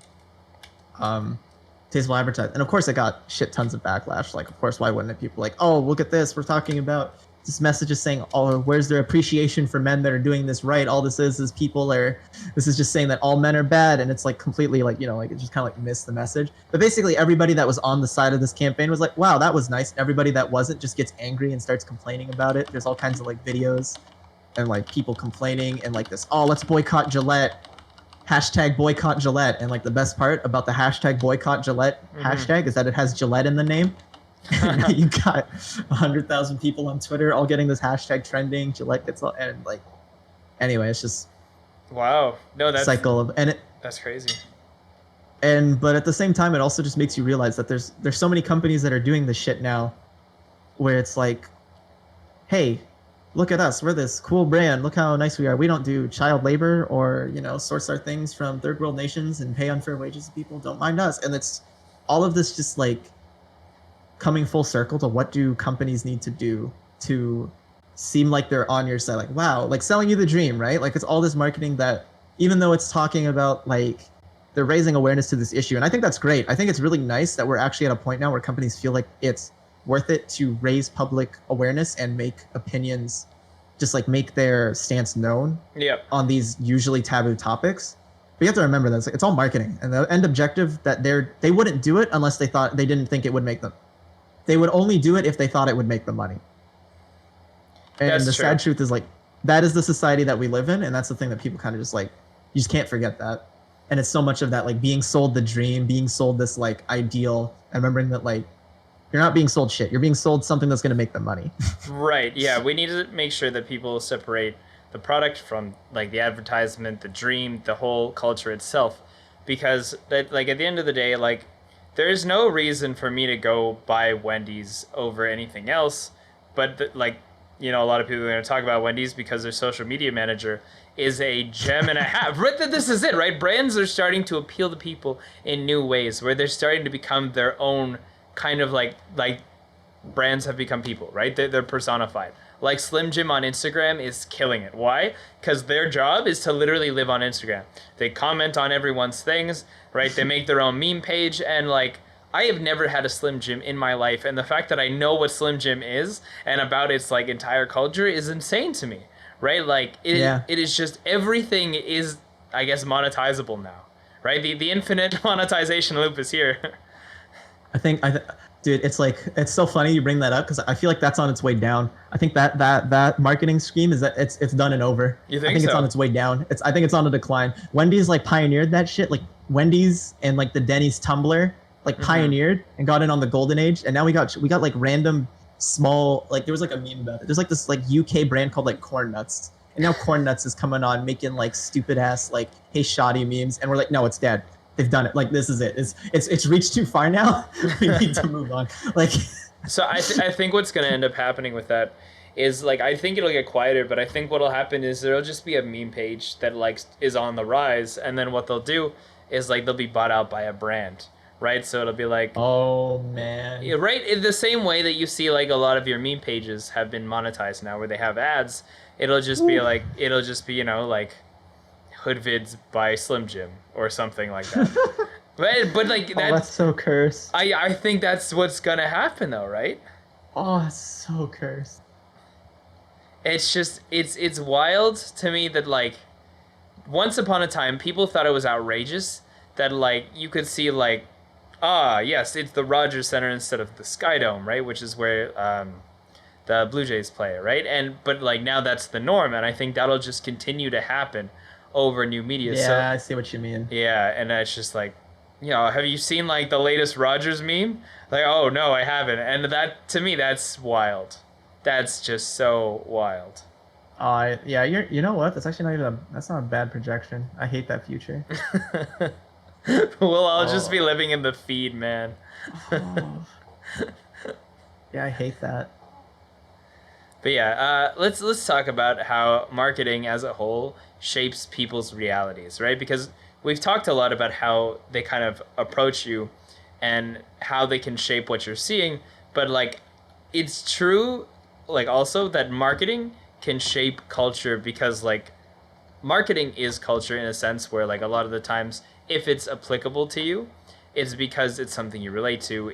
advertising. And of course it got shit tons of backlash. Like, of course, why wouldn't it? People like, oh, look at this. We're talking about this message is saying, oh, where's their appreciation for men that are doing this right? All this is this is just saying that all men are bad. And it's like completely like, like it just kind of like missed the message. But basically everybody that was on the side of this campaign was like, wow, that was nice. And everybody that wasn't just gets angry and starts complaining about it. There's all kinds of like videos and like people complaining and like this, oh, let's boycott Gillette. Hashtag boycott Gillette. And like the best part about the hashtag boycott Gillette hashtag is that it has Gillette in the name. You got 100,000 people on Twitter all getting this hashtag trending. Gillette gets all, and like, anyway, it's just Wow. No, cycle of that's crazy. but at the same time, it also just makes you realize that there's so many companies that are doing this shit now, where it's like, hey, look at us, we're this cool brand, look how nice we are, we don't do child labor or source our things from third world nations and pay unfair wages to people, don't mind us. And it's all of this just like coming full circle to what do companies need to do to seem like they're on your side, like wow, like selling you the dream, right? Like it's all this marketing that, even though it's talking about like they're raising awareness to this issue, and I think that's great. I think it's really nice that we're actually at a point now where companies feel like it's worth it to raise public awareness and make opinions, just like make their stance known Yep. on these usually taboo topics. But you have to remember that it's all marketing, and the end objective that they wouldn't do it unless they didn't think it would make them. They would only do it if they thought it would make them money. And That's the true. sad truth is like that is the society that we live in, and that's the thing that people kind of just like, you just can't forget that. And it's so much of that, like being sold the dream, being sold this like ideal, and remembering that like you're not being sold shit. You're being sold something that's going to make them money. Right. Yeah. We need to make sure that people separate the product from like the advertisement, the dream, the whole culture itself, because that like at the end of the day, like there's no reason for me to go buy Wendy's over anything else, but like a lot of people are going to talk about Wendy's because their social media manager is a gem and a half. Right, this is it, right? Brands are starting to appeal to people in new ways, where they're starting to become their own kind of like brands have become people, right? They're personified. Like Slim Jim on Instagram is killing it. Why? Because their job is to literally live on Instagram. They comment on everyone's things, right? They make their own meme page, and like I have never had a Slim Jim in my life, and the fact that I know what Slim Jim is and about its like entire culture is insane to me, right? Like it is just everything is, I guess, monetizable now, right? The infinite monetization loop is here. Dude, it's so funny you bring that up because I feel like that's on its way down. I think that marketing scheme is that it's done and over. You think I think so? it's on its way down. I think it's on a decline. Wendy's like pioneered that shit. Like Wendy's and like the Denny's Tumblr like pioneered and got in on the golden age, and now we got like random small, like there was like a meme about it. There's like this like UK brand called like Corn Nuts, and now Corn Nuts is coming on making like stupid ass like hey shoddy memes, and we're like, no, it's dead. They've done it. Like this is it. It's reached too far now. We need to move on. Like, so I think what's gonna end up happening with that is like I think it'll get quieter, but I think what'll happen is there'll just be a meme page that like is on the rise, and then what they'll do is like they'll be bought out by a brand, right? So it'll be like, oh man, yeah, right, in the same way that you see like a lot of your meme pages have been monetized now, where they have ads. It'll just be like like Hood Vids by Slim Jim or something like that. but like that's so cursed. I think that's what's gonna happen though, right? Oh, it's so cursed. It's just it's wild to me that like once upon a time people thought it was outrageous that like you could see like yes, it's the Rogers Center instead of the Sky Dome, right? Which is where the Blue Jays play, right? But like now that's the norm, and I think that'll just continue to happen over new media. Yeah, so, I see what you mean. Yeah, and it's just like, have you seen like the latest Rogers meme? Like, oh no, I haven't. And that to me, that's wild. That's just so wild. Yeah, you know what? That's actually that's not a bad projection. I hate that future. We'll all just be living in the feed, man. Yeah, I hate that. But yeah, let's talk about how marketing as a whole shapes people's realities, right? Because we've talked a lot about how they kind of approach you and how they can shape what you're seeing, but like it's true like also that marketing can shape culture, because like marketing is culture in a sense where like a lot of the times if it's applicable to you, it's because it's something you relate to.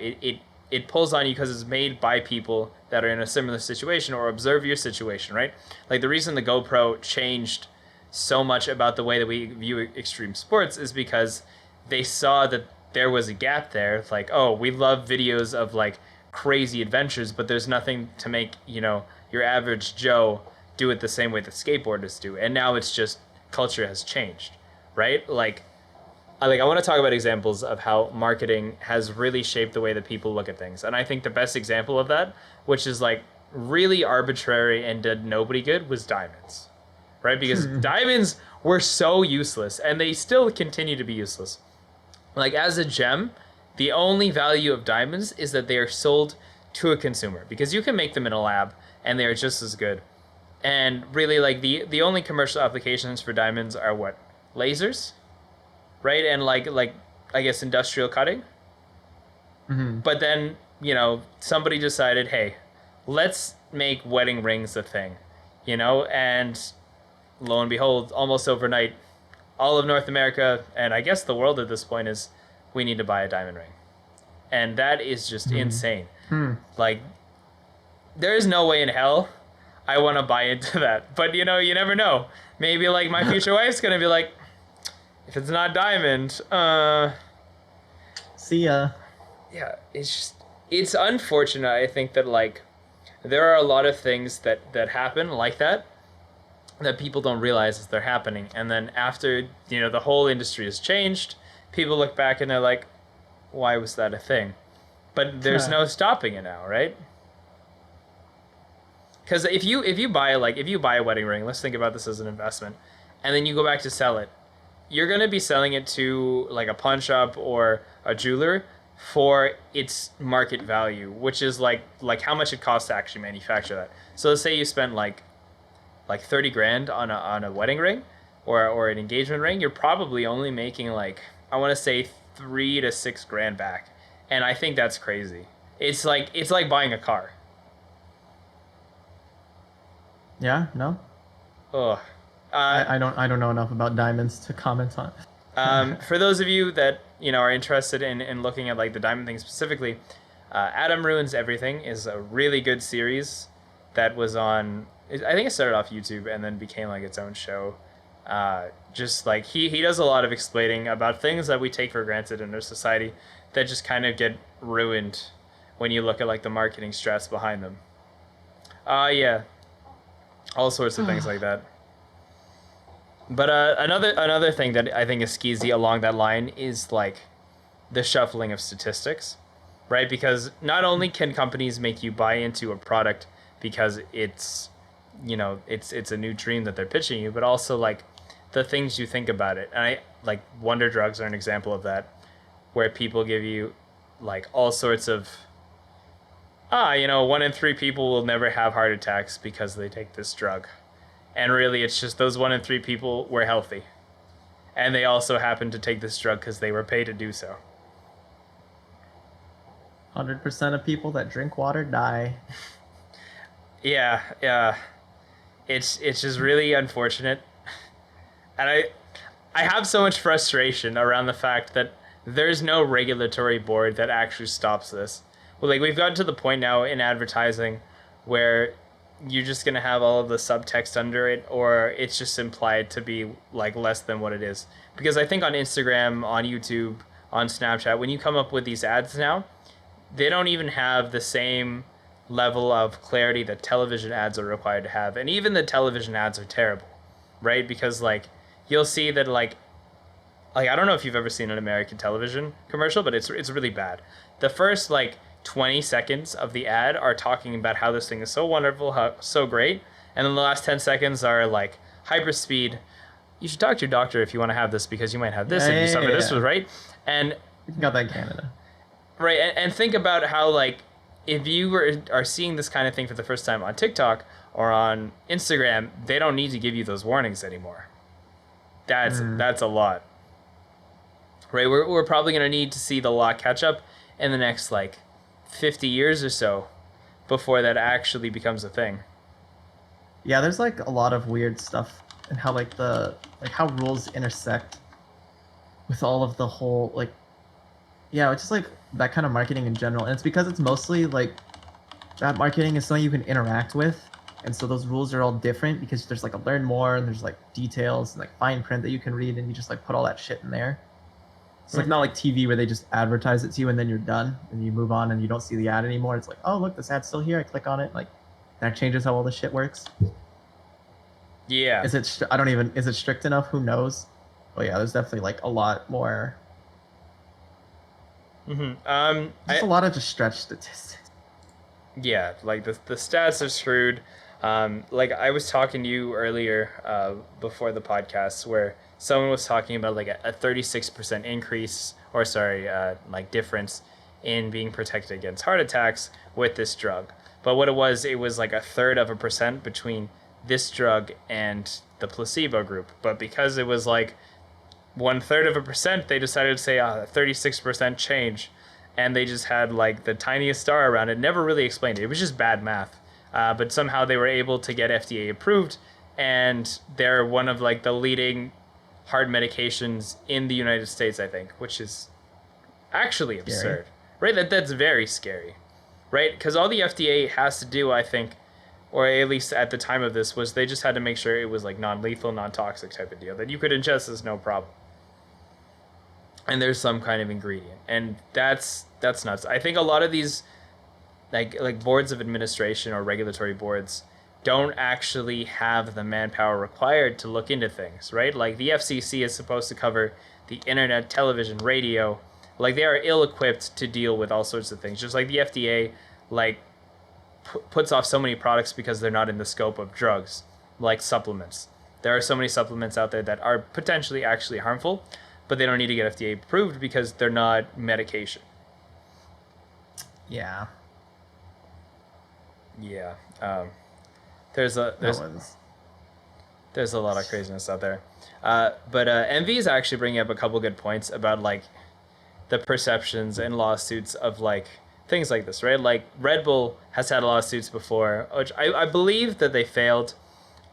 It pulls on you because it's made by people that are in a similar situation or observe your situation, right? Like the reason the GoPro changed so much about the way that we view extreme sports is because they saw that there was a gap there. It's like, oh, we love videos of like crazy adventures, but there's nothing to make, your average Joe do it the same way that skateboarders do. And now it's just culture has changed, right? Like I want to talk about examples of how marketing has really shaped the way that people look at things. And I think the best example of that, which is like really arbitrary and did nobody good, was diamonds, right? Because diamonds were so useless, and they still continue to be useless. Like as a gem, the only value of diamonds is that they are sold to a consumer because you can make them in a lab and they are just as good. And really, like the only commercial applications for diamonds are what, lasers, right? And like I guess industrial cutting. Hmm. But then somebody decided, hey, let's make wedding rings a thing, and lo and behold, almost overnight, all of North America and I guess the world at this point is we need to buy a diamond ring. And that is just insane. Like there is no way in hell I want to buy into that. But you never know. Maybe like my future wife's going to be like, if it's not diamond, See ya. yeah, it's unfortunate. I think that like there are a lot of things that happen like that people don't realize as they're happening, and then after the whole industry has changed, people look back and they're like, why was that a thing? But there's no stopping it now, right? Because if you buy a wedding ring, let's think about this as an investment, and then you go back to sell it, you're gonna be selling it to like a pawn shop or a jeweler for its market value, which is like how much it costs to actually manufacture that. So let's say you spent like 30 grand on a wedding ring or an engagement ring, you're probably only making like, I want to say 3 to 6 grand back. And I think that's crazy. It's like buying a car. Yeah, no. Ugh. I don't know enough about diamonds to comment on. For those of you that are interested in looking at like the diamond thing specifically, Adam Ruins Everything is a really good series that was on. I think it started off YouTube and then became like its own show. Just like he does a lot of explaining about things that we take for granted in our society that just kind of get ruined when you look at like the marketing strats behind them. Yeah, all sorts of things like that. But another thing that I think is skeezy along that line is like the shuffling of statistics, right? Because not only can companies make you buy into a product because it's a new dream that they're pitching you, but also like the things you think about it. And I like wonder drugs are an example of that, where people give you like all sorts of 1 in 3 people will never have heart attacks because they take this drug. And really, it's just those 1 in 3 people were healthy. And they also happened to take this drug because they were paid to do so. 100% of people that drink water die. Yeah. It's just really unfortunate. And I have so much frustration around the fact that there's no regulatory board that actually stops this. Well, like we've gotten to the point now in advertising where you're just going to have all of the subtext under it, or it's just implied to be like less than what it is. Because I think on Instagram, on YouTube, on Snapchat, when you come up with these ads now, they don't even have the same level of clarity that television ads are required to have. And even the television ads are terrible, right? Because like you'll see that like I don't know if you've ever seen an American television commercial, but it's really bad. The first like 20 seconds of the ad are talking about how this thing is so wonderful, how so great, and then the last 10 seconds are like hyper speed. You should talk to your doctor if you want to have this because you might have this and you suffer this, right? And you got that in Canada, right? And think about how like if you are seeing this kind of thing for the first time on TikTok or on Instagram, they don't need to give you those warnings anymore. That's a lot, right? We're probably gonna need to see the law catch up in the next like 50 years or so before that actually becomes a thing. Yeah, there's like a lot of weird stuff and how like how rules intersect with all of the whole like it's just like that kind of marketing in general. And it's because it's mostly like that marketing is something you can interact with, and so those rules are all different because there's like a learn more and there's like details and like fine print that you can read, and you just like put all that shit in there. It's like not like TV where they just advertise it to you and then you're done and you move on and you don't see the ad anymore. It's like, oh look, this ad's still here. I click on it, like that changes how all this shit works. Yeah. Is it? Is it strict enough? Who knows? But yeah, there's definitely like a lot more. Mm-hmm. There's a lot of just stretched statistics. Yeah, like the stats are screwed. Like I was talking to you earlier before the podcast, where someone was talking about like a 36% increase, or sorry, like difference in being protected against heart attacks with this drug. But what it was like a third of a percent between this drug and the placebo group. But because it was like one third of a percent, they decided to say 36% change, and they just had like the tiniest star around it. Never really explained it. It was just bad math. But somehow they were able to get FDA approved, and they're one of like the leading heart medications in the United States, I think, which is actually absurd, right? That's very scary, right? Because all the FDA has to do, I think, or at least at the time of this, was they just had to make sure it was like non-lethal, non-toxic type of deal that you could ingest this no problem. And there's some kind of ingredient, and that's nuts. I think a lot of these like boards of administration or regulatory boards don't actually have the manpower required to look into things, right? Like the FCC is supposed to cover the internet, television, radio. Like they are ill-equipped to deal with all sorts of things. Just like the FDA, like puts off so many products because they're not in the scope of drugs, like supplements. There are so many supplements out there that are potentially actually harmful, but they don't need to get FDA approved because they're not medication. Yeah. Yeah. There's a lot of craziness out there. But Envy is actually bringing up a couple good points about like the perceptions and lawsuits of like things like this, right? Like Red Bull has had lawsuits before, which I believe that they failed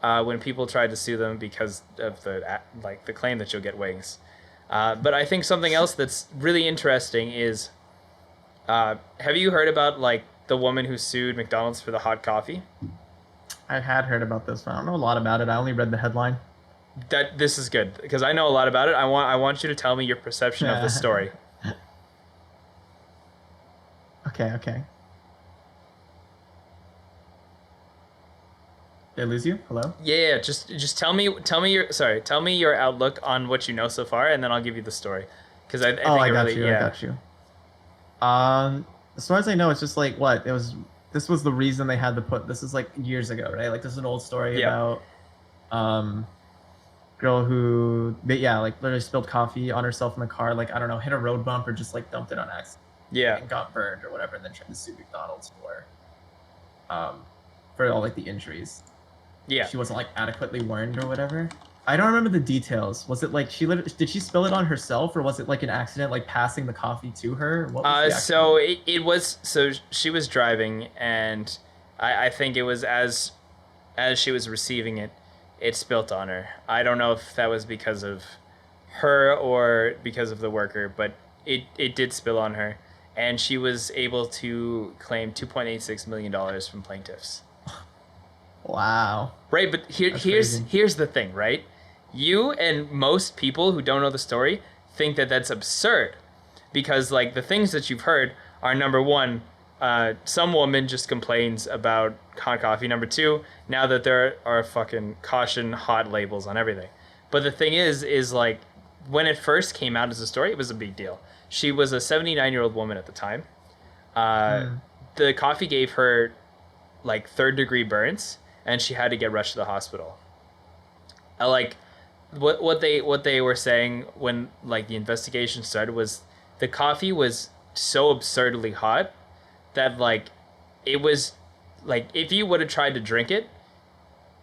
when people tried to sue them because of the claim that you'll get wings. But I think something else that's really interesting is, have you heard about like the woman who sued McDonald's for the hot coffee? I had heard about this, but I don't know a lot about it. I only read the headline. That this is good because I know a lot about it. I want you to tell me your perception of the story. Okay. Did I lose you? Hello? Yeah. Just tell me your outlook on what you know so far, and then I'll give you the story. Because I think I got you. As far as I know, it's just like what it was. This was the reason they had to put. This is like years ago, right? Like this is an old story about, girl who like literally spilled coffee on herself in the car. Like I don't know, hit a road bump or just like dumped it on accident. Yeah. And got burned or whatever, and then tried to sue McDonald's for all like the injuries. Yeah. She wasn't like adequately warned or whatever. I don't remember the details. Was it like did she spill it on herself, or was it like an accident, like passing the coffee to her? What was so it was, so she was driving, and I think it was as she was receiving it, it spilt on her. I don't know if that was because of her or because of the worker, but it did spill on her, and she was able to claim $2.86 million from plaintiffs. Wow. Right, but here's the thing, right? You and most people who don't know the story think that that's absurd, because like the things that you've heard are, number one, some woman just complains about hot coffee. Number two, now that there are fucking caution hot labels on everything. But the thing is like when it first came out as a story, it was a big deal. She was a 79-year-old woman at the time. The coffee gave her like third-degree burns, and she had to get rushed to the hospital. Like what they were saying when like the investigation started was the coffee was so absurdly hot that like it was like if you would have tried to drink it,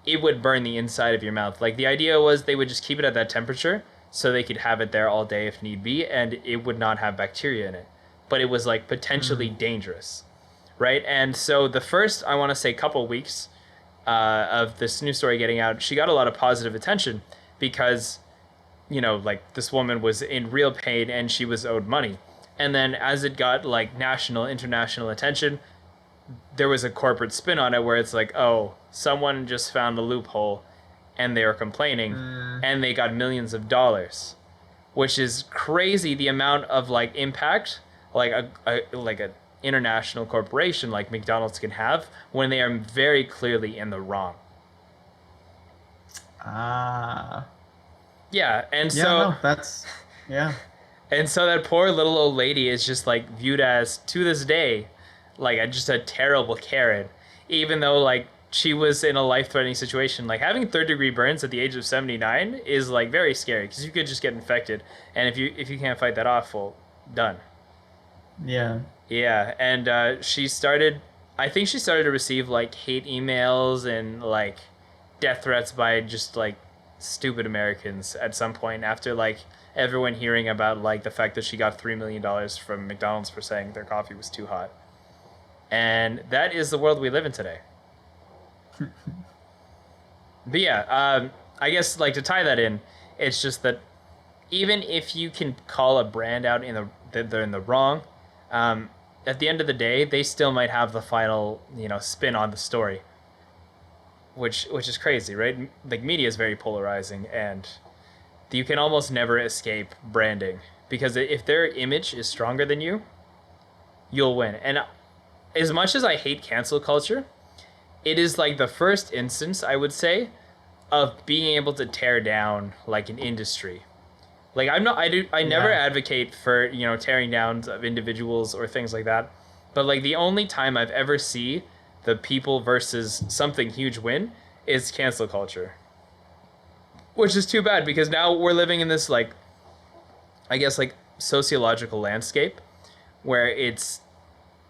it would burn the inside of your mouth. Like the idea was they would just keep it at that temperature so they could have it there all day if need be, and it would not have bacteria in it. But it was like potentially dangerous, right? And so the first, I want to say, couple weeks of this news story getting out, she got a lot of positive attention because, you know, like this woman was in real pain and she was owed money. And then as it got like national, international attention, there was a corporate spin on it where it's like, oh, someone just found a loophole and they were complaining and they got millions of dollars, which is crazy. The amount of like impact like a international corporation like McDonald's can have when they are very clearly in the wrong. Yeah, and that's and so that poor little old lady is just like viewed as, to this day, like just a terrible Karen, even though like she was in a life-threatening situation. Like having third-degree burns at the age of 79 is like very scary because you could just get infected, and if you can't fight that off, well, done. Yeah. Yeah, and she started. I think she started to receive like hate emails and like death threats by just like stupid Americans at some point after like everyone hearing about like the fact that she got $3 million from McDonald's for saying their coffee was too hot. And that is the world we live in today. But yeah, I guess like to tie that in, it's just that even if you can call a brand out in the that they're in the wrong, um, at the end of the day, they still might have the final spin on the story, which is crazy, right? Like media is very polarizing, and you can almost never escape branding because if their image is stronger than you, you'll win. And as much as I hate cancel culture, it is like the first instance I would say of being able to tear down like an industry. Like I never Yeah. advocate for tearing down of individuals or things like that, but like the only time I've ever see the people versus something huge win is cancel culture, which is too bad because now we're living in this like I guess like sociological landscape where it's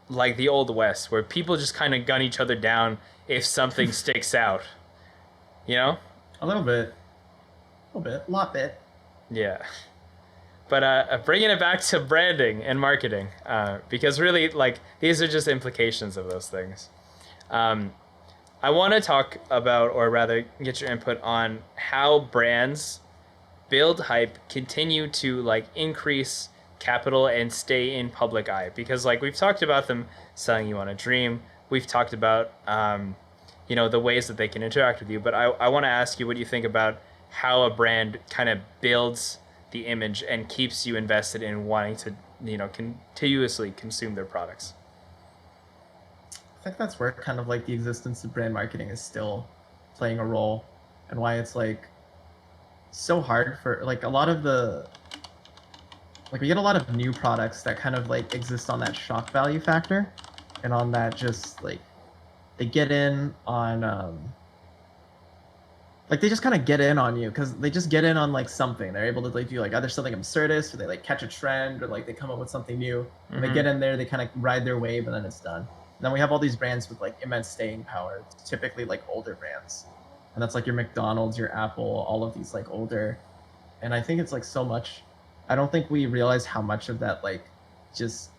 like the old west where people just kind of gun each other down if something sticks out, you know? A little bit. A little bit. A lot bit. Yeah. But bringing it back to branding and marketing, because really, like, these are just implications of those things. Um, I want to talk about, or rather, get your input on how brands build hype, continue to like increase capital, and stay in public eye. Because like we've talked about them selling you on a dream, we've talked about the ways that they can interact with you. But I want to ask you what you think about how a brand kind of builds the image and keeps you invested in wanting to continuously consume their products. I think that's where kind of like the existence of brand marketing is still playing a role, and why it's like so hard for like a lot of the like we get a lot of new products that kind of like exist on that shock value factor, and on that just like they get in on like they just kind of get in on you because they just get in on like something. They're able to like do like either something absurdist, or they like catch a trend, or like they come up with something new and they get in there, they kind of ride their wave, and then it's done. And then we have all these brands with like immense staying power, typically like older brands, and that's like your McDonald's, your Apple, all of these like older. And I think it's like so much. I don't think we realize how much of that like just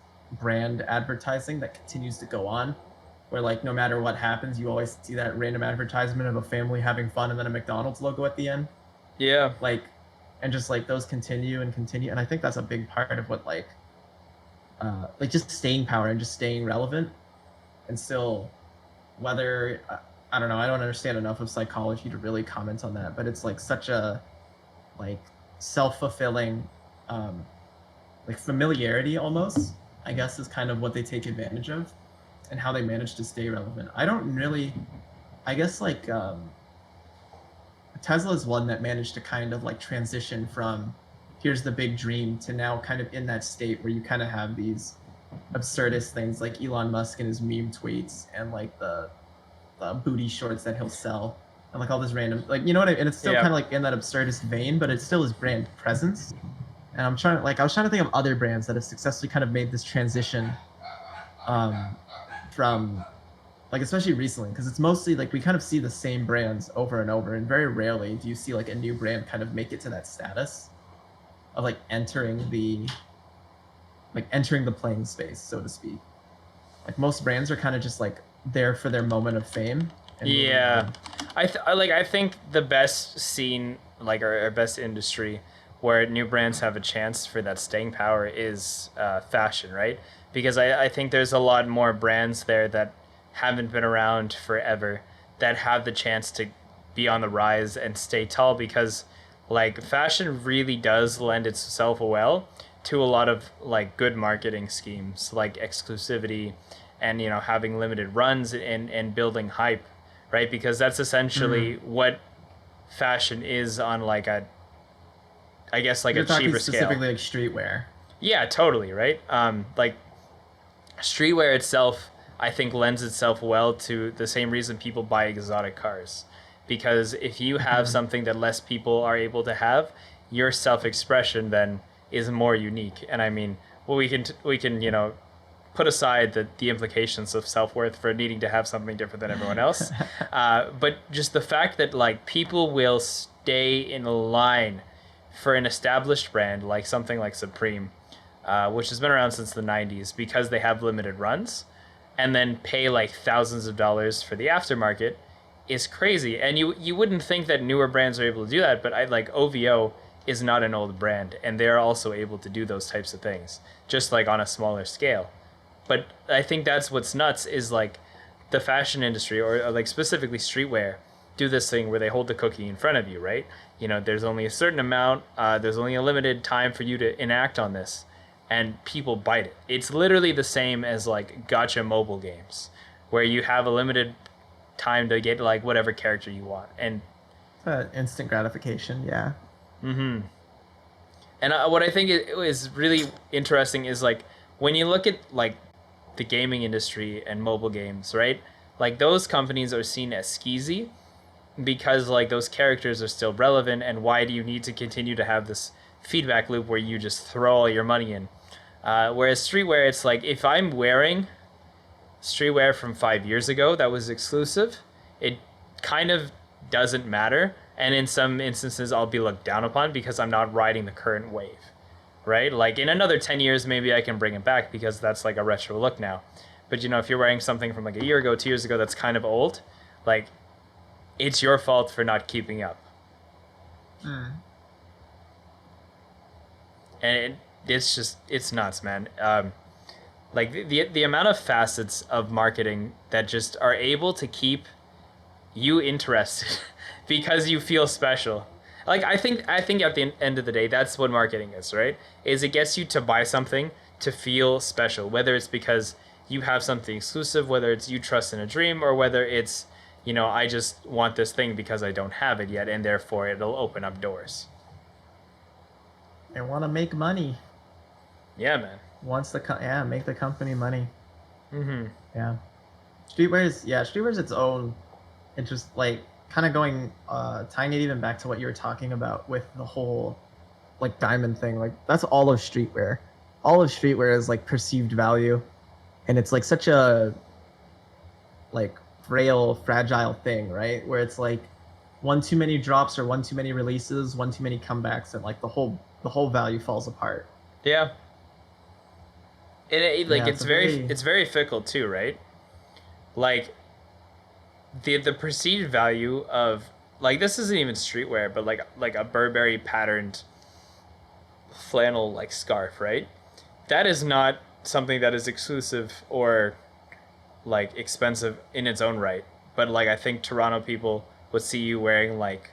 brand advertising that continues to go on, where like no matter what happens, you always see that random advertisement of a family having fun and then a McDonald's logo at the end. Yeah. Like, and just like those continue and continue. And I think that's a big part of what like just staying power and just staying relevant. And still, whether I don't know, I don't understand enough of psychology to really comment on that, but it's like such a like self-fulfilling like familiarity almost, I guess, is kind of what they take advantage of, and how they manage to stay relevant. I don't really, I guess like Tesla is one that managed to kind of like transition from here's the big dream to now kind of in that state where you kind of have these absurdist things like Elon Musk and his meme tweets, and like the booty shorts that he'll sell, and like all this random like and it's still Yeah. kind of like in that absurdist vein, but it's still his brand presence. And I was trying to think of other brands that have successfully kind of made this transition from like especially recently, because it's mostly like we kind of see the same brands over and over, and very rarely do you see like a new brand kind of make it to that status of like entering the playing space, so to speak. Like most brands are kind of just like there for their moment of fame. And Yeah, I think the best scene like our best industry where new brands have a chance for that staying power is fashion, right? Because I think there's a lot more brands there that haven't been around forever that have the chance to be on the rise and stay tall because like fashion really does lend itself well to a lot of like good marketing schemes like exclusivity and having limited runs and building hype, right? Because that's essentially what fashion is on like a I guess like you're a talking cheaper scale. specifically like streetwear. Yeah, totally, right? Like streetwear itself, I think lends itself well to the same reason people buy exotic cars. Because if you have Mhm. something that less people are able to have, your self-expression then is more unique. And I mean, well, we can put aside the implications of self-worth for needing to have something different than everyone else, but just the fact that like people will stay in line for an established brand like something like Supreme, which has been around since the 90s because they have limited runs, and then pay like thousands of dollars for the aftermarket is crazy. And you wouldn't think that newer brands are able to do that, but I like OVO is not an old brand, and they're also able to do those types of things, just like on a smaller scale. But I think that's what's nuts is like the fashion industry or like specifically streetwear do this thing where they hold the cookie in front of you, right? There's only a certain amount, there's only a limited time for you to enact on this, and people bite it. It's literally the same as like gotcha mobile games, where you have a limited time to get like whatever character you want. And Instant gratification. Yeah. what I think is really interesting is like when you look at like the gaming industry and mobile games, right? Like those companies are seen as skeezy because like those characters are still relevant, and why do you need to continue to have this feedback loop where you just throw all your money in? Whereas streetwear, it's like if I'm wearing streetwear from 5 years ago that was exclusive, it kind of doesn't matter. And in some instances, I'll be looked down upon because I'm not riding the current wave, right? Like in another 10 years, maybe I can bring it back because that's like a retro look now. But if you're wearing something from like a year ago, 2 years ago, that's kind of old, like it's your fault for not keeping up. Mm. And it's nuts, man. Like the amount of facets of marketing that just are able to keep you interested because you feel special. Like I think at the end of the day, that's what marketing is, right? Is it gets you to buy something to feel special, whether it's because you have something exclusive, whether it's you trust in a dream, or whether it's I just want this thing because I don't have it yet, and therefore it'll open up doors. They want to make money. Yeah, man. Wants the make the company money. Mm-hmm. Yeah. Streetwear's its own interest, like kind of going tying it even back to what you were talking about with the whole like diamond thing. Like that's all of streetwear. All of streetwear is like perceived value, and it's like such a like frail, fragile thing, right? Where it's like one too many drops or one too many releases, one too many comebacks, and like the whole value falls apart. Yeah. Like Yeah, it's a very it's very fickle too, right? Like the perceived value of like this isn't even streetwear, but like a Burberry patterned flannel like scarf, right? That is not something that is exclusive or like expensive in its own right. But like I think Toronto people would see you wearing like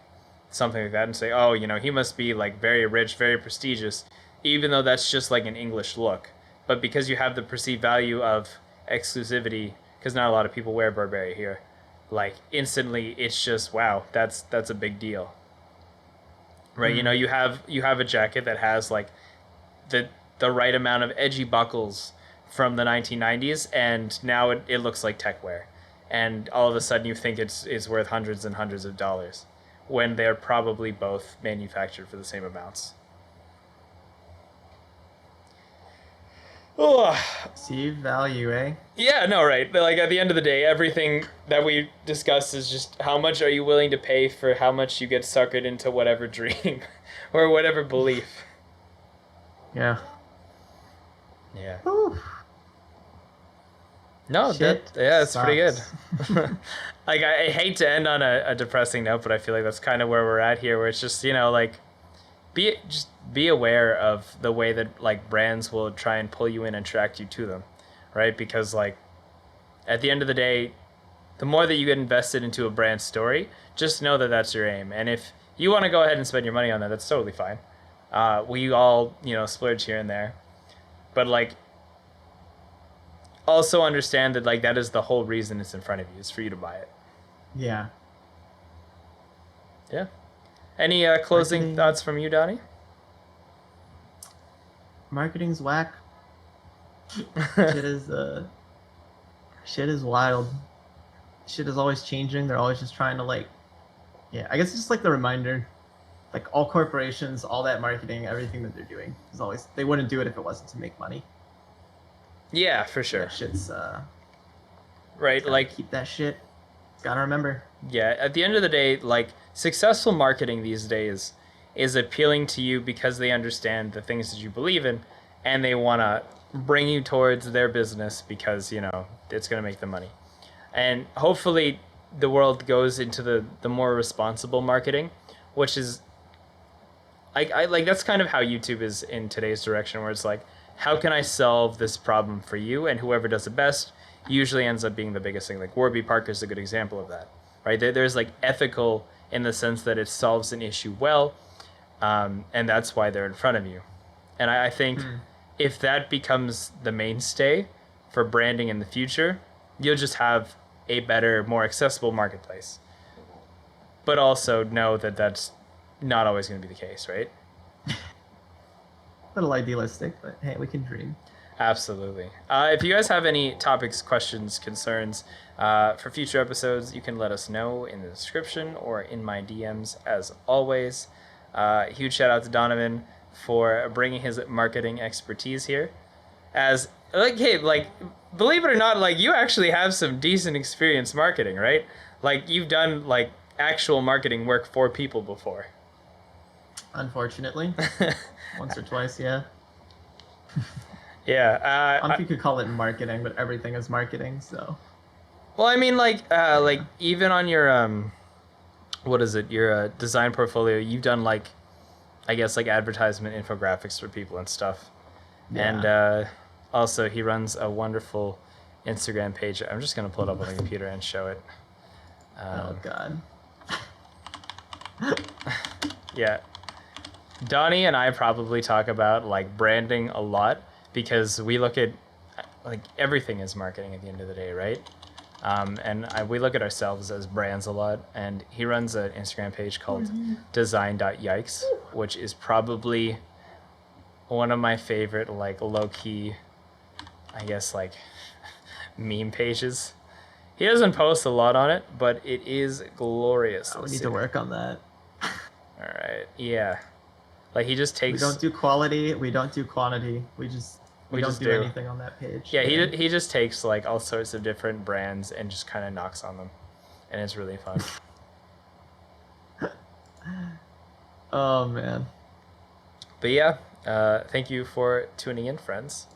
something like that and say, "Oh, he must be like very rich, very prestigious," even though that's just like an English look. But because you have the perceived value of exclusivity, because not a lot of people wear Burberry here, like instantly it's just wow, that's a big deal, right? mm, You have a jacket that has like the the right amount of edgy buckles from the 1990s, and now it looks like tech wear, and all of a sudden you think it's worth hundreds and hundreds of dollars when they're probably both manufactured for the same amounts. Oh, perceived value, eh? yeah, no, right. But, like at the end of the day, everything that we discuss is just how much are you willing to pay for how much you get suckered into whatever dream or whatever belief. Yeah. Yeah. Ooh, No, shit it's pretty good. sucks. Like I hate to end on a depressing note, but I feel like that's kind of where we're at here, where it's just like be aware of the way that like brands will try and pull you in and attract you to them, right? Because like at the end of the day, the more that you get invested into a brand story, just know that that's your aim. And if you want to go ahead and spend your money on that, that's totally fine. We all splurge here and there, but like also understand that like that is the whole reason it's in front of you is for you to buy it. Yeah. Yeah. Any closing Marketing. thoughts from you, Donnie? Marketing's whack. Shit is Shit is wild. Shit is always changing. They're always just trying to like, yeah. I guess it's just like the reminder, like all corporations, all that marketing, everything that they're doing is always they wouldn't do it if it wasn't to make money. Yeah, for So sure. that shit's Right, gotta like keep that shit. Gotta remember. yeah, at the end of the day, like successful marketing these days is appealing to you because they understand the things that you believe in and they want to bring you towards their business because, it's going to make them money. And hopefully the world goes into the more responsible marketing, which is I like that's kind of how YouTube is in today's direction where it's like how can I solve this problem for you, and whoever does it best usually ends up being the biggest thing. Like Warby Parker is a good example of that, right? There's like ethical in the sense that it solves an issue well, and that's why they're in front of you. And I think if that becomes the mainstay for branding in the future, you'll just have a better, more accessible marketplace. But also know that that's not always going to be the case, right? A little idealistic, but hey, we can dream. Absolutely. If you guys have any topics, questions, concerns for future episodes, you can let us know in the description or in my DMs as always. Huge shout out to Donovan for bringing his marketing expertise here. As like, hey, like, believe it or not, like you actually have some decent experience marketing, right? Like you've done like actual marketing work for people before. Unfortunately, once or twice, yeah. Yeah. I don't know if you could call it marketing, but everything is marketing. So. Well, I mean, like even on your what is it? Your design portfolio, you've done like, I guess like advertisement infographics for people and stuff. Yeah. And also he runs a wonderful Instagram page. I'm just gonna pull it up on the computer and show it. Oh God. Yeah. Donnie and I probably talk about like branding a lot because we look at like everything is marketing at the end of the day, right? We look at ourselves as brands a lot. And he runs an Instagram page called design.yikes, which is probably one of my favorite like low key, I guess like meme pages. He doesn't post a lot on it, but it is glorious. We need to work on that. All right. Yeah. Like he just takes. We don't do quality. We don't do quantity. We don't just do anything on that page. Yeah, he just takes like all sorts of different brands and just kind of knocks on them, and it's really fun. Oh man. But yeah, thank you for tuning in, friends.